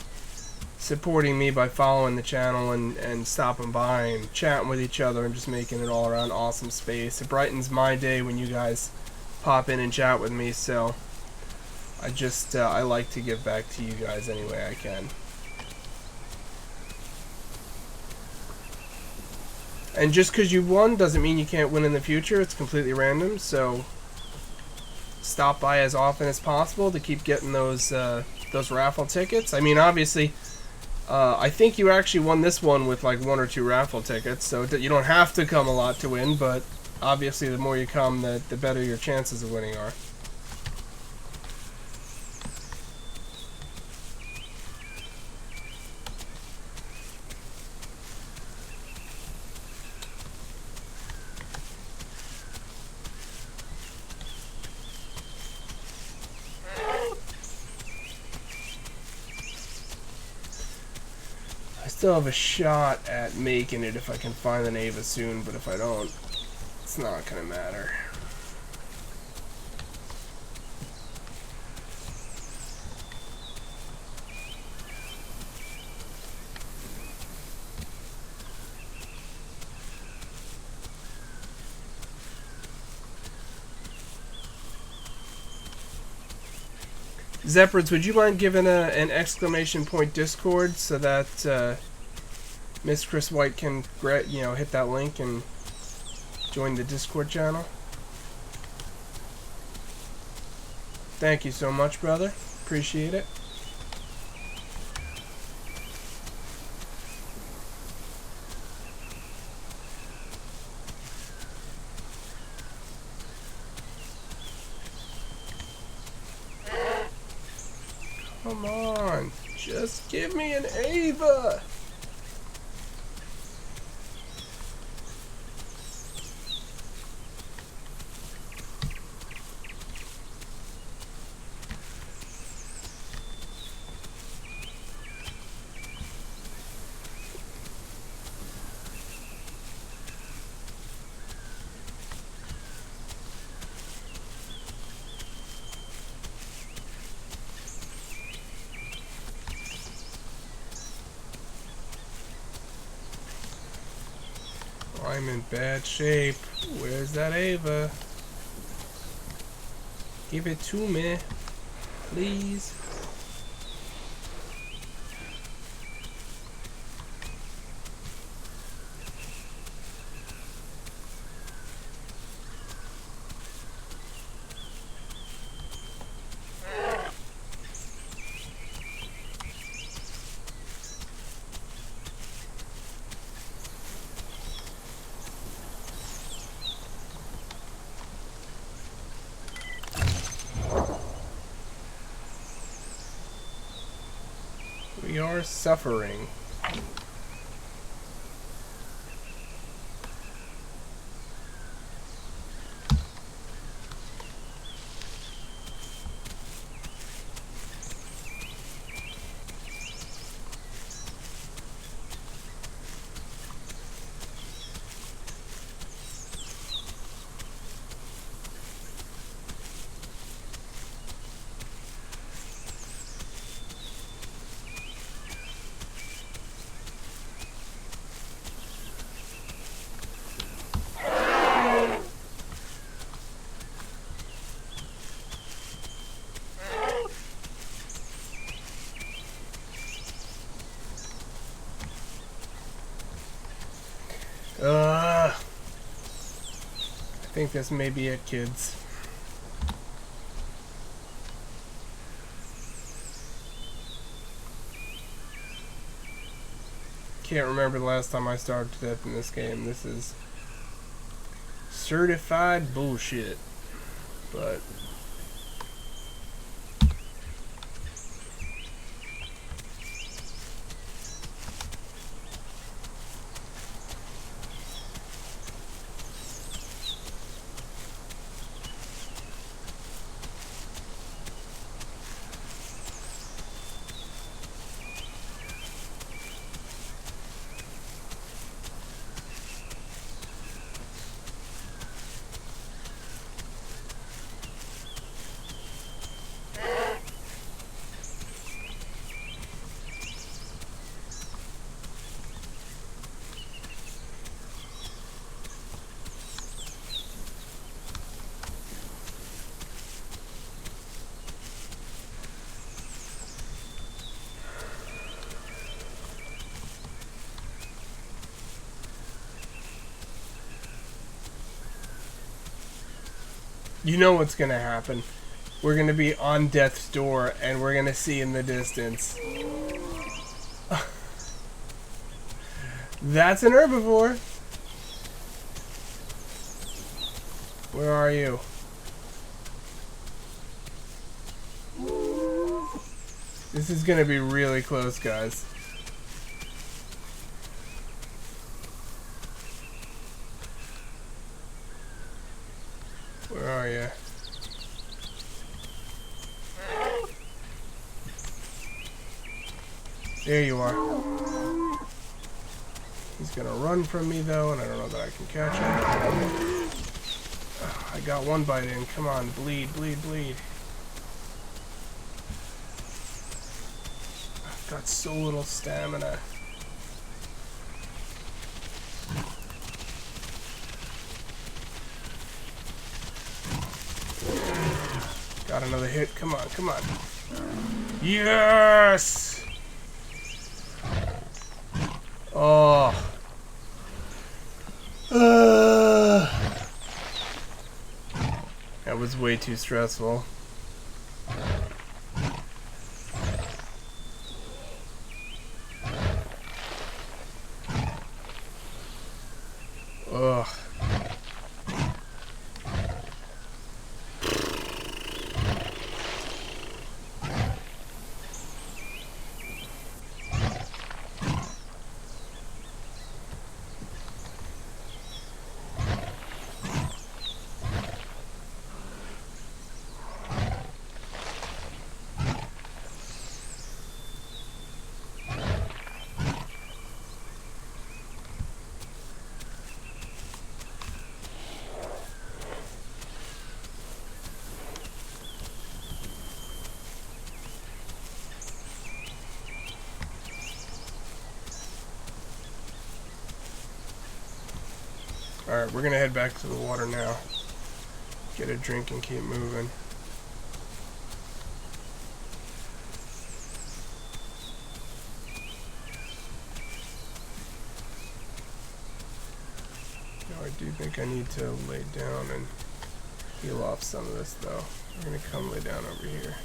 supporting me by following the channel and stopping by and chatting with each other and just making it all around awesome space. It brightens my day when you guys pop in and chat with me, so I like to give back to you guys any way I can. And just because you won doesn't mean you can't win in the future. It's completely random, so stop by as often as possible to keep getting those raffle tickets. I mean, obviously, I think you actually won this one with like 1 or 2 raffle tickets, so you don't have to come a lot to win, but obviously the more you come, the better your chances of winning are. Still have a shot at making it if I can find an Ava soon, but if I don't, it's not gonna matter. Zephyrs, would you mind giving an exclamation point Discord so that Miss Chris White can hit that link and join the Discord channel? Thank you so much, brother. Appreciate it. Come on, just give me an Ava. I'm in bad shape. Where's that Ava? Give it to me, please. We are suffering. I think this may be it, kids. Can't remember the last time I starved to death in this game. This is certified bullshit. But You know what's going to happen. We're going to be on death's door, and we're going to see in the distance. That's an herbivore. Where are you? This is going to be really close, guys. Where are you? There you are. He's gonna run from me though, and I don't know that I can catch him. Oh, I got one bite in. Come on, bleed, bleed, bleed. I've got so little stamina. Got another hit. Come on, come on. Yes! Oh. That was way too stressful. Ugh. Alright, we're gonna head back to the water now. Get a drink and keep moving. Now I do think I need to lay down and heal off some of this though. We're gonna come lay down over here.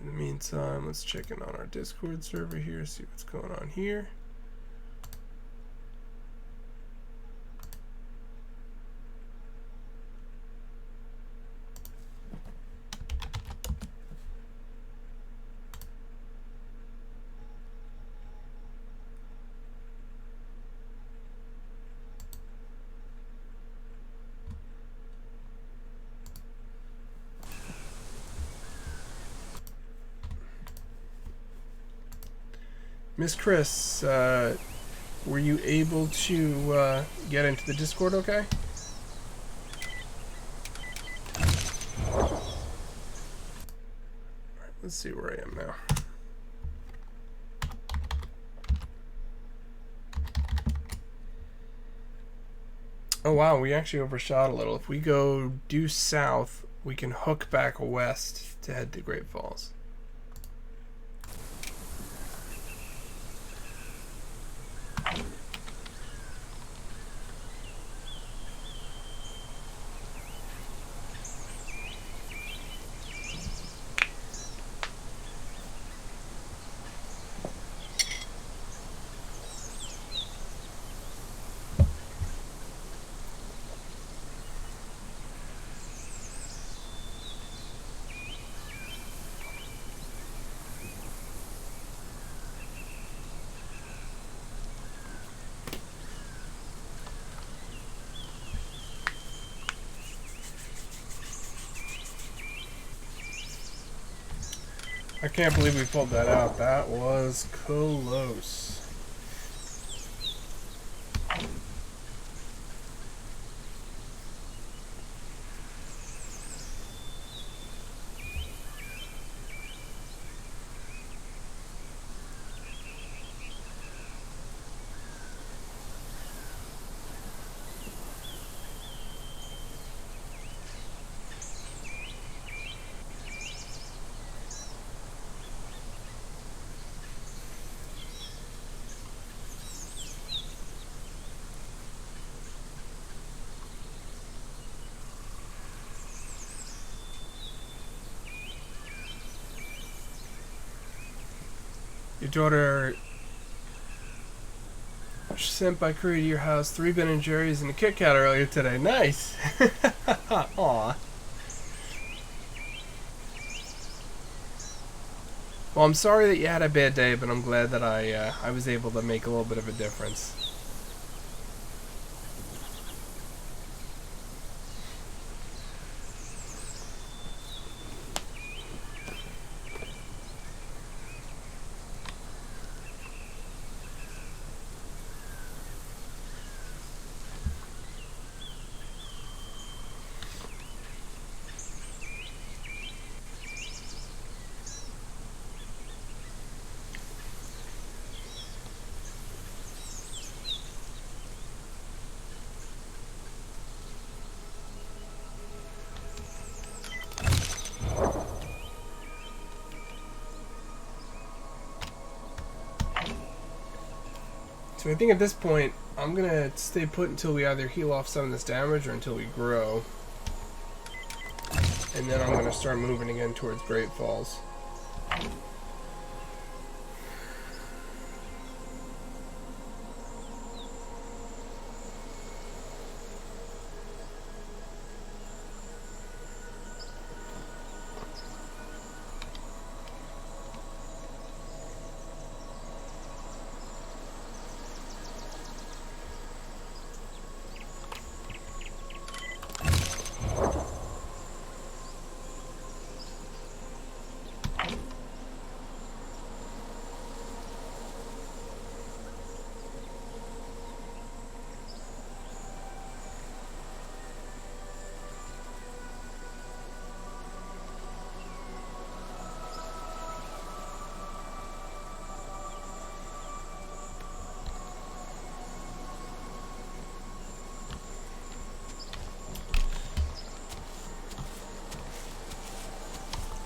In the meantime, let's check in on our Discord server here, see what's going on here. Miss Chris, were you able to get into the Discord okay? Alright, let's see where I am now. Oh wow, we actually overshot a little. If we go due south, we can hook back west to head to Great Falls. I can't believe we pulled that out. That was close. Your daughter sent by courier to your house 3 Ben & Jerry's and a Kit Kat earlier today. Nice. Aw. Well, I'm sorry that you had a bad day, but I'm glad that I was able to make a little bit of a difference. So I think at this point, I'm going to stay put until we either heal off some of this damage or until we grow. And then I'm going to start moving again towards Great Falls.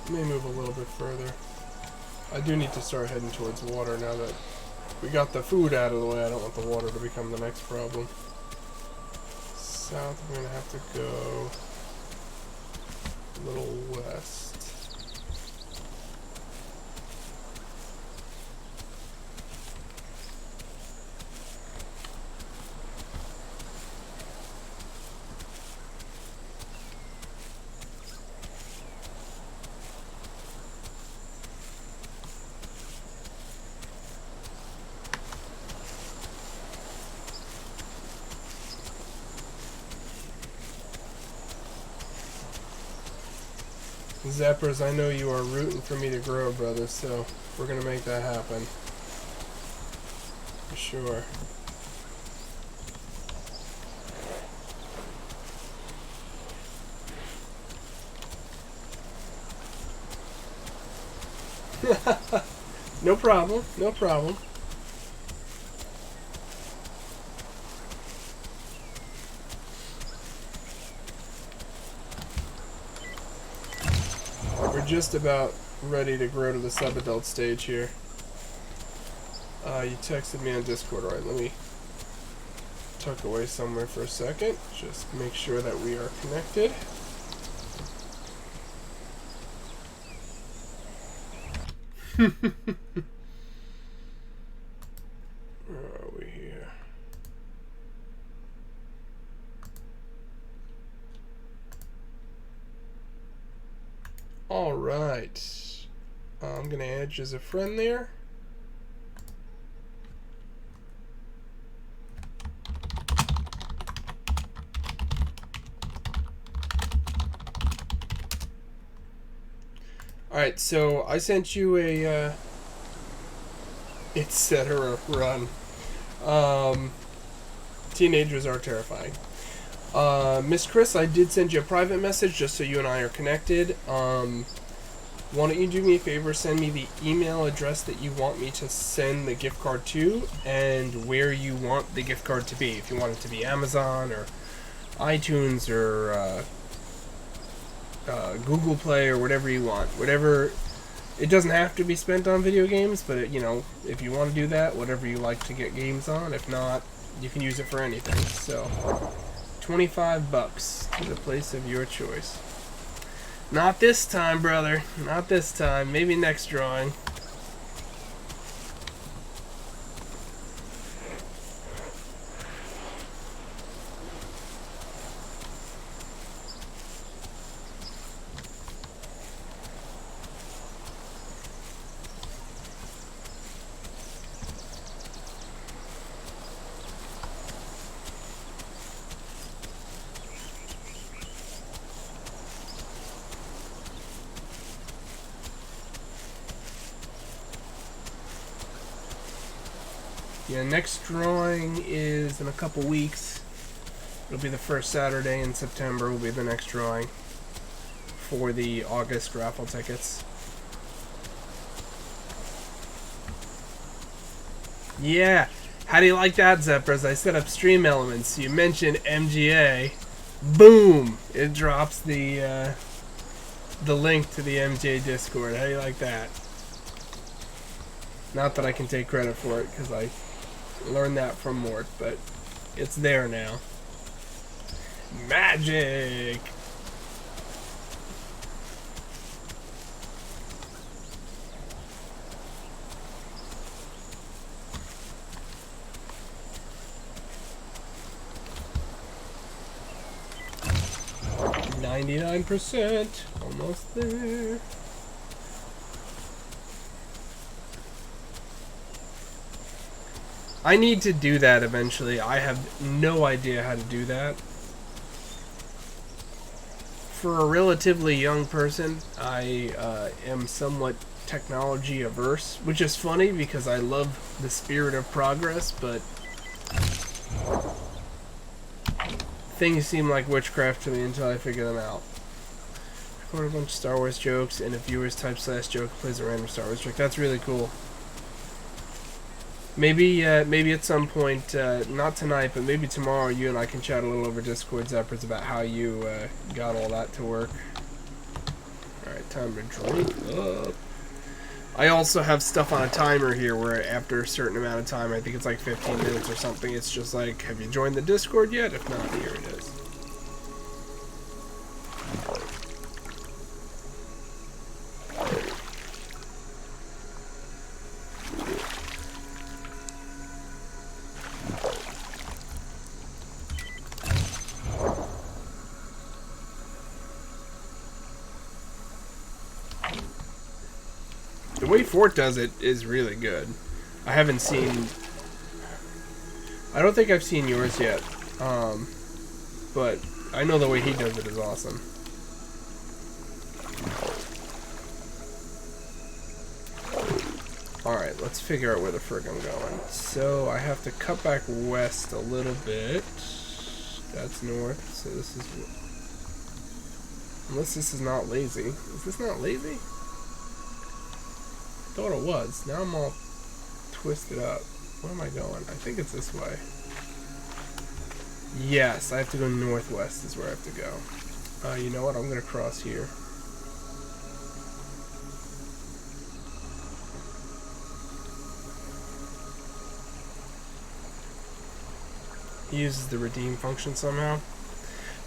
Let me move a little bit further. I do need to start heading towards water now that we got the food out of the way. I don't want the water to become the next problem. South, we're going to have to go a little west. Zappers, I know you are rooting for me to grow, brother, so we're gonna make that happen. For sure. No problem, no problem. Just about ready to grow to the sub-adult stage here. You texted me on Discord. Alright, let me tuck away somewhere for a second. Just make sure that we are connected. Where are we here? Alright. I'm going to add you as a friend there. Alright, so I sent you a etc. run. Teenagers are terrifying. Miss Chris, I did send you a private message just so you and I are connected. Why don't you do me a favor, send me the email address that you want me to send the gift card to and where you want the gift card to be. If you want it to be Amazon or iTunes or Google Play or whatever you want. Whatever. It doesn't have to be spent on video games, but you know, if you want to do that, whatever you like to get games on. If not, you can use it for anything. So, $25 to the place of your choice. Not this time, brother. Not this time. Maybe next drawing. Yeah, next drawing is in a couple weeks. It'll be the first Saturday in September will be the next drawing for the August raffle tickets. Yeah, how do you like that, Zeppers? I set up stream elements. You mentioned MGA. Boom! It drops the link to the MJ Discord. How do you like that? Not that I can take credit for it, because I learned that from Mort, but it's there now. Magic! %, almost there. I need to do that eventually. I have no idea how to do that. For a relatively young person, I am somewhat technology averse, which is funny because I love the spirit of progress, but things seem like witchcraft to me until I figure them out. Record a bunch of Star Wars jokes, and if viewers type /joke plays a random Star Wars joke. That's really cool. Maybe at some point, not tonight, but maybe tomorrow, you and I can chat a little over Discord, Zeppers, about how you got all that to work. Alright, time to drink up. I also have stuff on a timer here where after a certain amount of time, I think it's like 15 minutes or something, it's just like, have you joined the Discord yet? If not, here it is. The way Fort does it is really good. I haven't seen... I don't think I've seen yours yet. But I know the way he does it is awesome. Alright, let's figure out where the frig I'm going. So I have to cut back west a little bit. That's north, so this is... Unless this is not lazy. Is this not lazy? Thought it was. Now I'm all twisted up. Where am I going? I think it's this way. Yes, I have to go northwest is where I have to go. You know what? I'm going to cross here. He uses the redeem function somehow.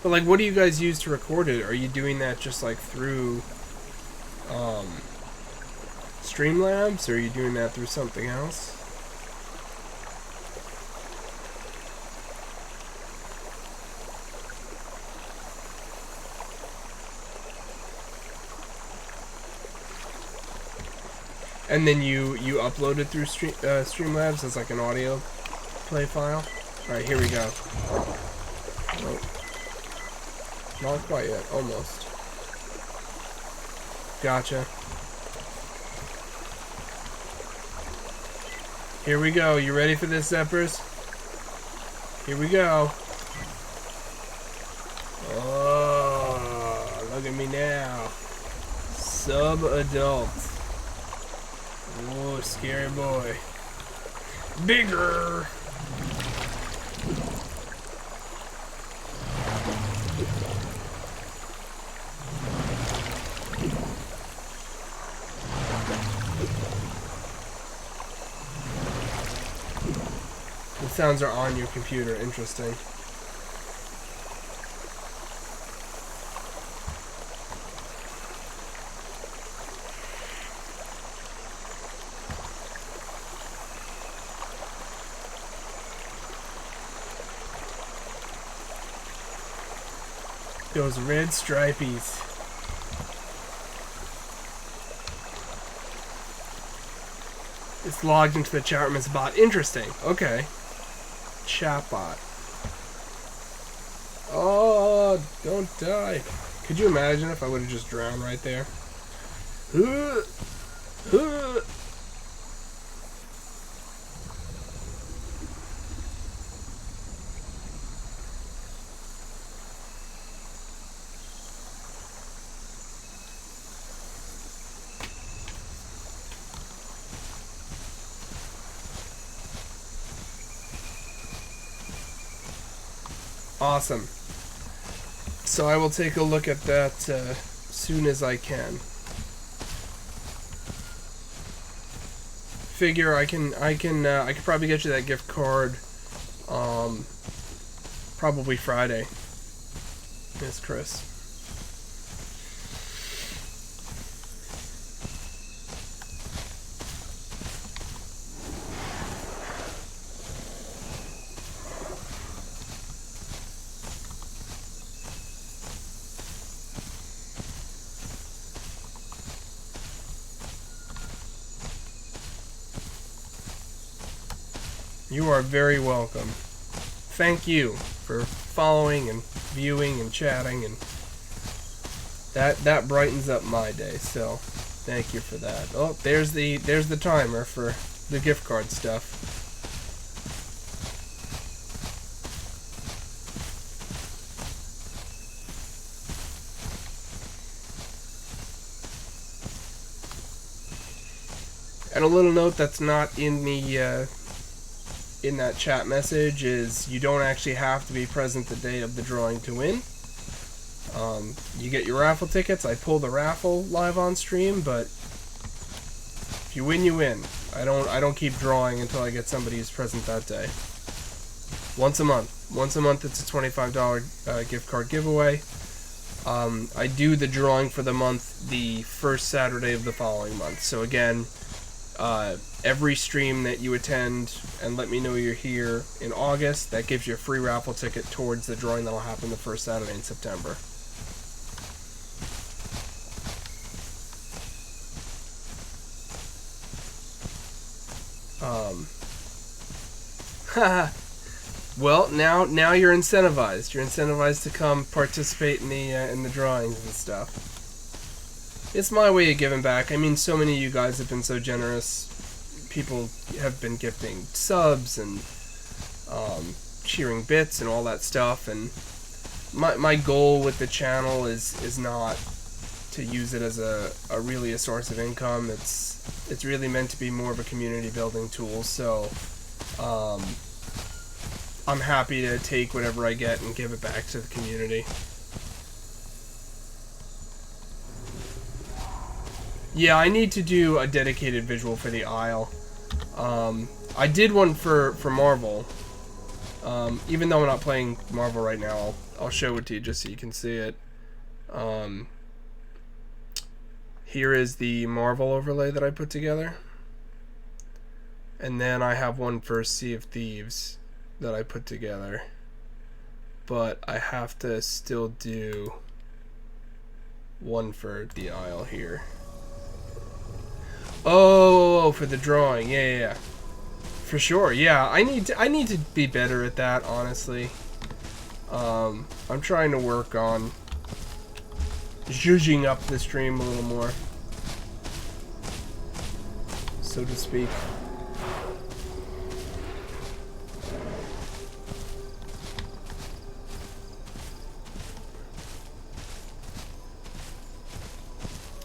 But like, what do you guys use to record it? Are you doing that just like through Streamlabs, or are you doing that through something else? And then you upload it through Streamlabs as like an audio play file? Alright, here we go. Nope. Not quite yet, almost. Gotcha. Here we go. You ready for this, Zeppers? Here we go. Oh, look at me now. Sub-adult. Oh, scary boy. Bigger. The sounds are on your computer. Interesting. Those red stripies. It's logged into the chat room as a bot. Interesting. Okay. Chatbot. Oh, don't die. Could you imagine if I would have just drowned right there? Awesome. So I will take a look at that soon as I can. Figure I could probably get you that gift card probably Friday. Yes, Chris. You are very welcome. Thank you for following and viewing and chatting, and that brightens up my day. So, thank you for that. Oh, there's the timer for the gift card stuff. And a little note that's not in the in that chat message is you don't actually have to be present the day of the drawing to win. You get your raffle tickets. I pull the raffle live on stream, but if you win, you win. I don't keep drawing until I get somebody who's present that day. Once a month it's a $25 gift card giveaway. I do the drawing for the month the first Saturday of the following month. So again, every stream that you attend and let me know you're here in August, that gives you a free raffle ticket towards the drawing that'll happen the first Saturday in September. Well, now you're incentivized. You're incentivized to come participate in the drawings and stuff. It's my way of giving back. I mean, so many of you guys have been so generous. People have been gifting subs and cheering bits and all that stuff. And my goal with the channel is not to use it as a really a source of income. It's really meant to be more of a community building tool. So I'm happy to take whatever I get and give it back to the community. Yeah, I need to do a dedicated visual for the Isle. I did one for Marvel. Even though I'm not playing Marvel right now, I'll show it to you just so you can see it. Here is the Marvel overlay that I put together. And then I have one for Sea of Thieves that I put together. But I have to still do one for the Isle here. Oh, for the drawing. Yeah. For sure. Yeah, I need to be better at that, honestly. I'm trying to work on zhuzhing up the stream a little more, so to speak.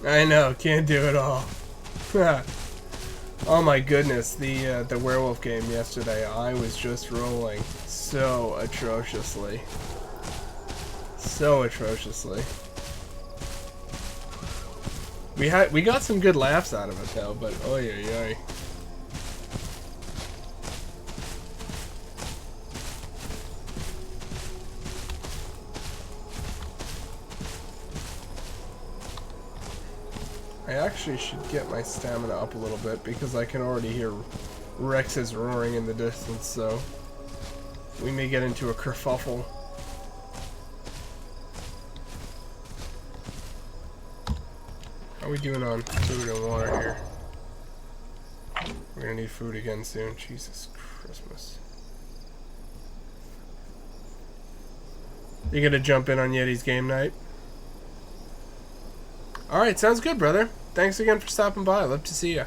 I know, can't do it all. Oh my goodness, the werewolf game yesterday, I was just rolling so atrociously. So atrociously. We got some good laughs out of it though, but oy oy oy. I actually should get my stamina up a little bit because I can already hear Rex's roaring in the distance, so we may get into a kerfuffle. How are we doing on food and water here? We're gonna need food again soon. Jesus Christmas. You gonna jump in on Yeti's game night? Alright, sounds good, brother. Thanks again for stopping by. Love to see you.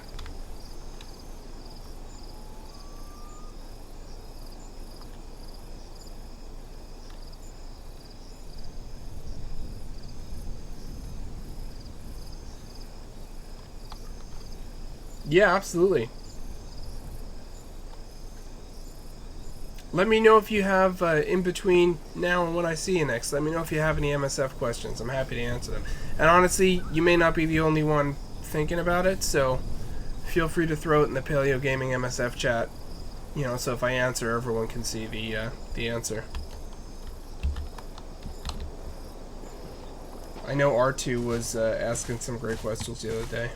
Yeah, absolutely. let me know if you have, in between now and when I see you next, let me know if you have any MSF questions. I'm happy to answer them. And honestly, you may not be the only one thinking about it, so feel free to throw it in the Paleo Gaming MSF chat. You know, so if I answer, everyone can see the answer. I know R2 was asking some great questions the other day.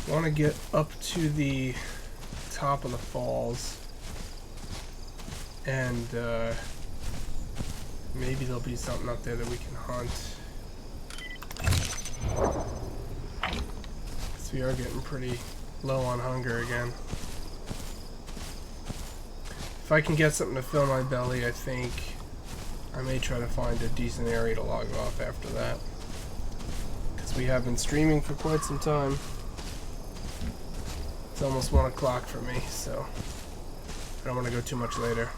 I want to get up to the top of the falls, and maybe there'll be something up there that we can hunt. So we are getting pretty low on hunger again. If I can get something to fill my belly, I think I may try to find a decent area to log off after that, because we have been streaming for quite some time. It's almost 1 o'clock for me, so I don't want to go too much later.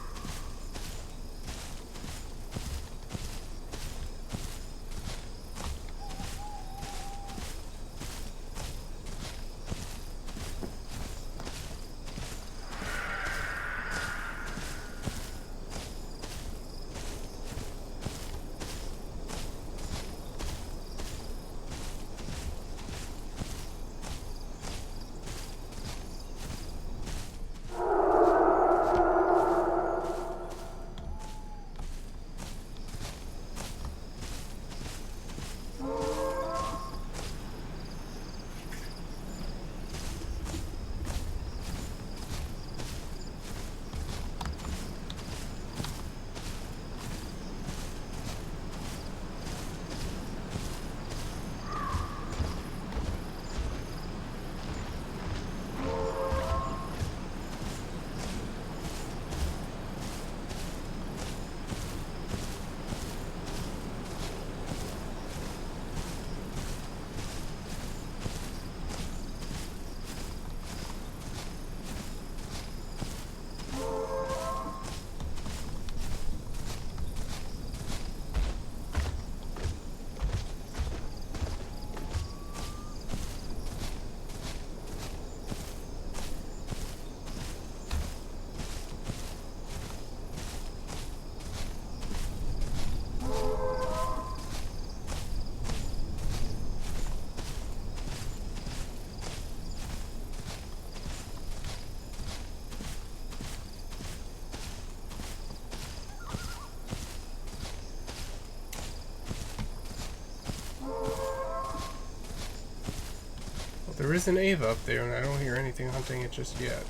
There is an Ava up there, and I don't hear anything hunting it just yet.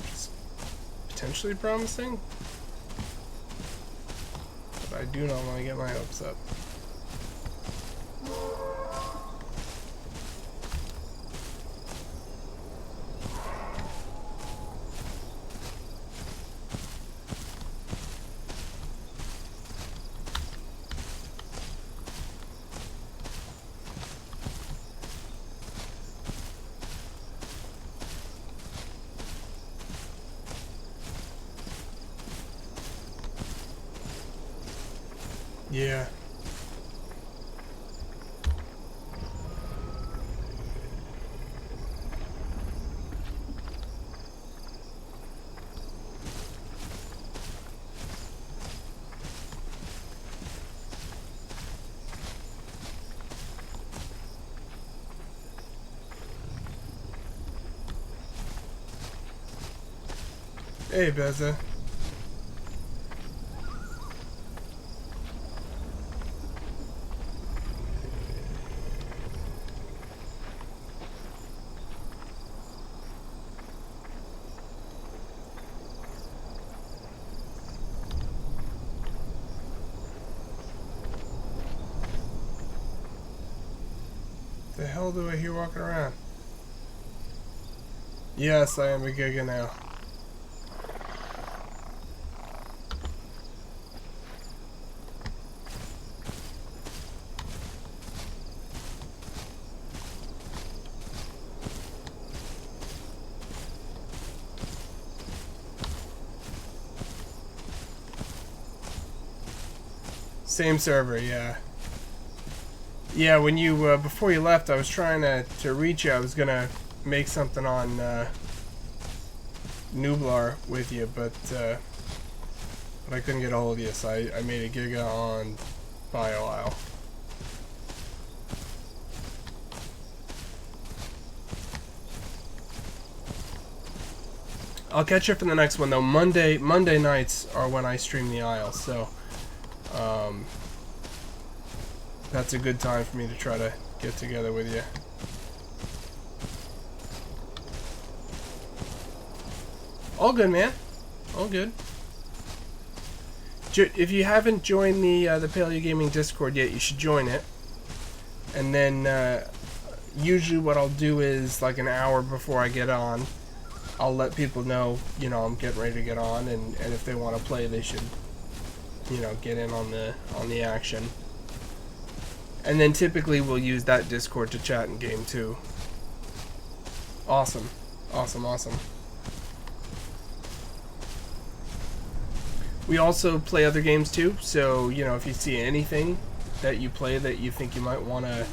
Which is potentially promising. But I do not want to get my hopes up. Yeah. Hey, Beza. The hell do I hear walking around? Yes, I am a Giga now. Same server, yeah. Yeah, when you, before you left, I was trying to reach you. I was gonna make something on, Nublar with you, but I couldn't get a hold of you, so I made a Giga on Isle. I'll catch you for the next one, though. Monday nights are when I stream the Isle, so, that's a good time for me to try to get together with you. All good, man. All good. If you haven't joined the Paleo Gaming Discord yet, you should join it. And then usually what I'll do is like an hour before I get on, I'll let people know, you know, I'm getting ready to get on, and if they want to play, they should, you know, get in on the action. And then typically we'll use that Discord to chat in game too. Awesome. Awesome, awesome. We also play other games too, so, you know, if you see anything that you play that you think you might want to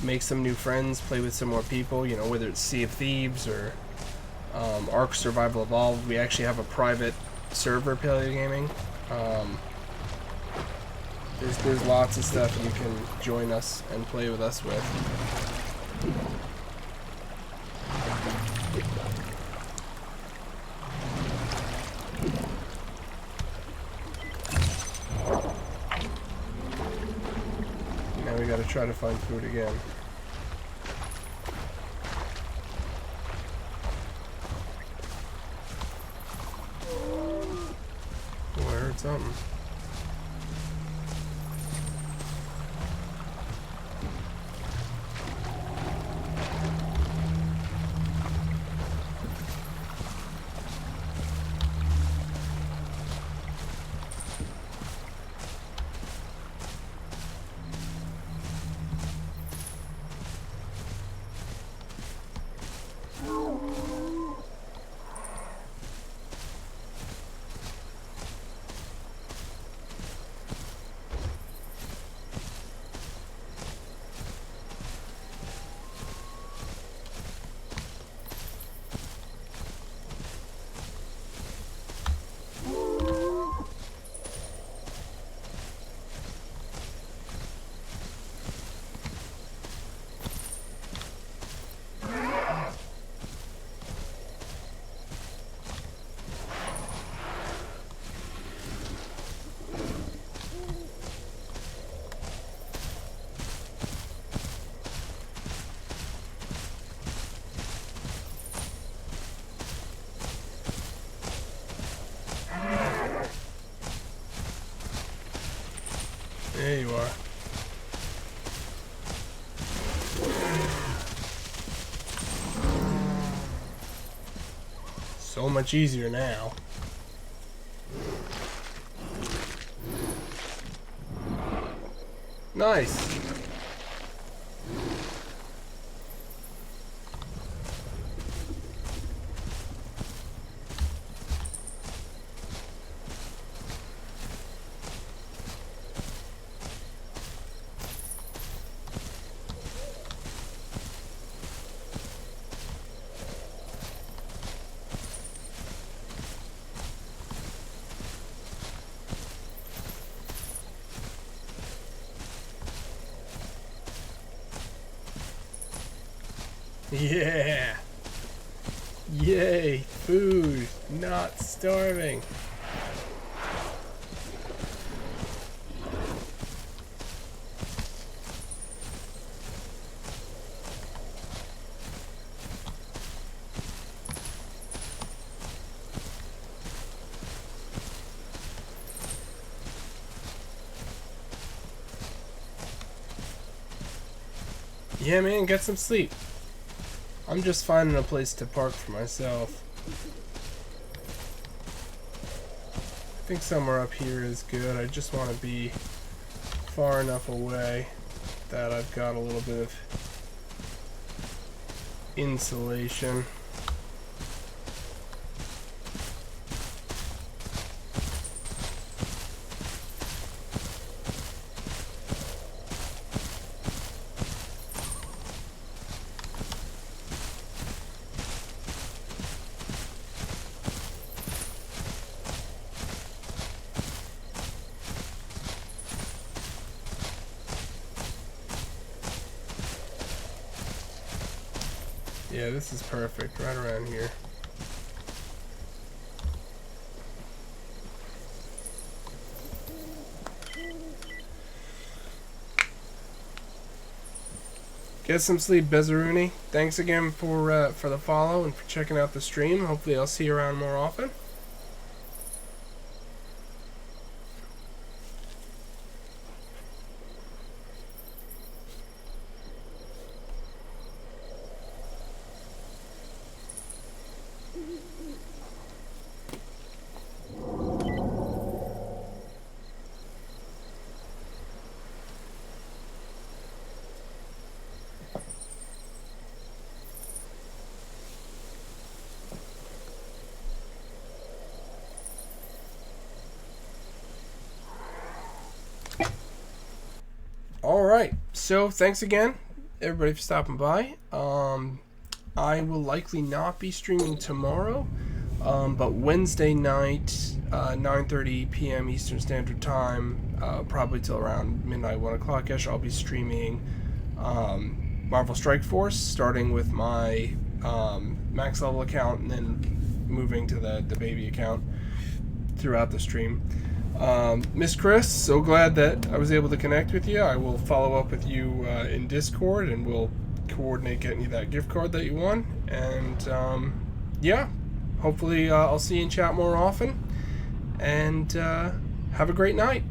make some new friends, play with some more people, you know, whether it's Sea of Thieves or Ark Survival Evolved. We actually have a private server, Paleo Gaming. There's lots of stuff you can join us and play with us with. Now we gotta try to find food again. Oh, I heard something. There you are. So much easier now. Nice. Yeah! Yay! Food! Not starving! Yeah, man, get some sleep. I'm just finding a place to park for myself. I think somewhere up here is good. I just want to be far enough away that I've got a little bit of insulation. Yeah, this is perfect, right around here. Get some sleep, Bezaruni. Thanks again for the follow and for checking out the stream. Hopefully I'll see you around more often. Alright, so thanks again, everybody, for stopping by. I will likely not be streaming tomorrow, but Wednesday night, 9:30 p.m. Eastern Standard Time, probably till around midnight, 1 o'clock-ish, I'll be streaming Marvel Strike Force, starting with my max level account and then moving to the baby account throughout the stream. Miss Chris, so glad that I was able to connect with you. I will follow up with you in Discord, and we'll coordinate getting you that gift card that you won. And yeah, hopefully I'll see you in chat more often. And have a great night.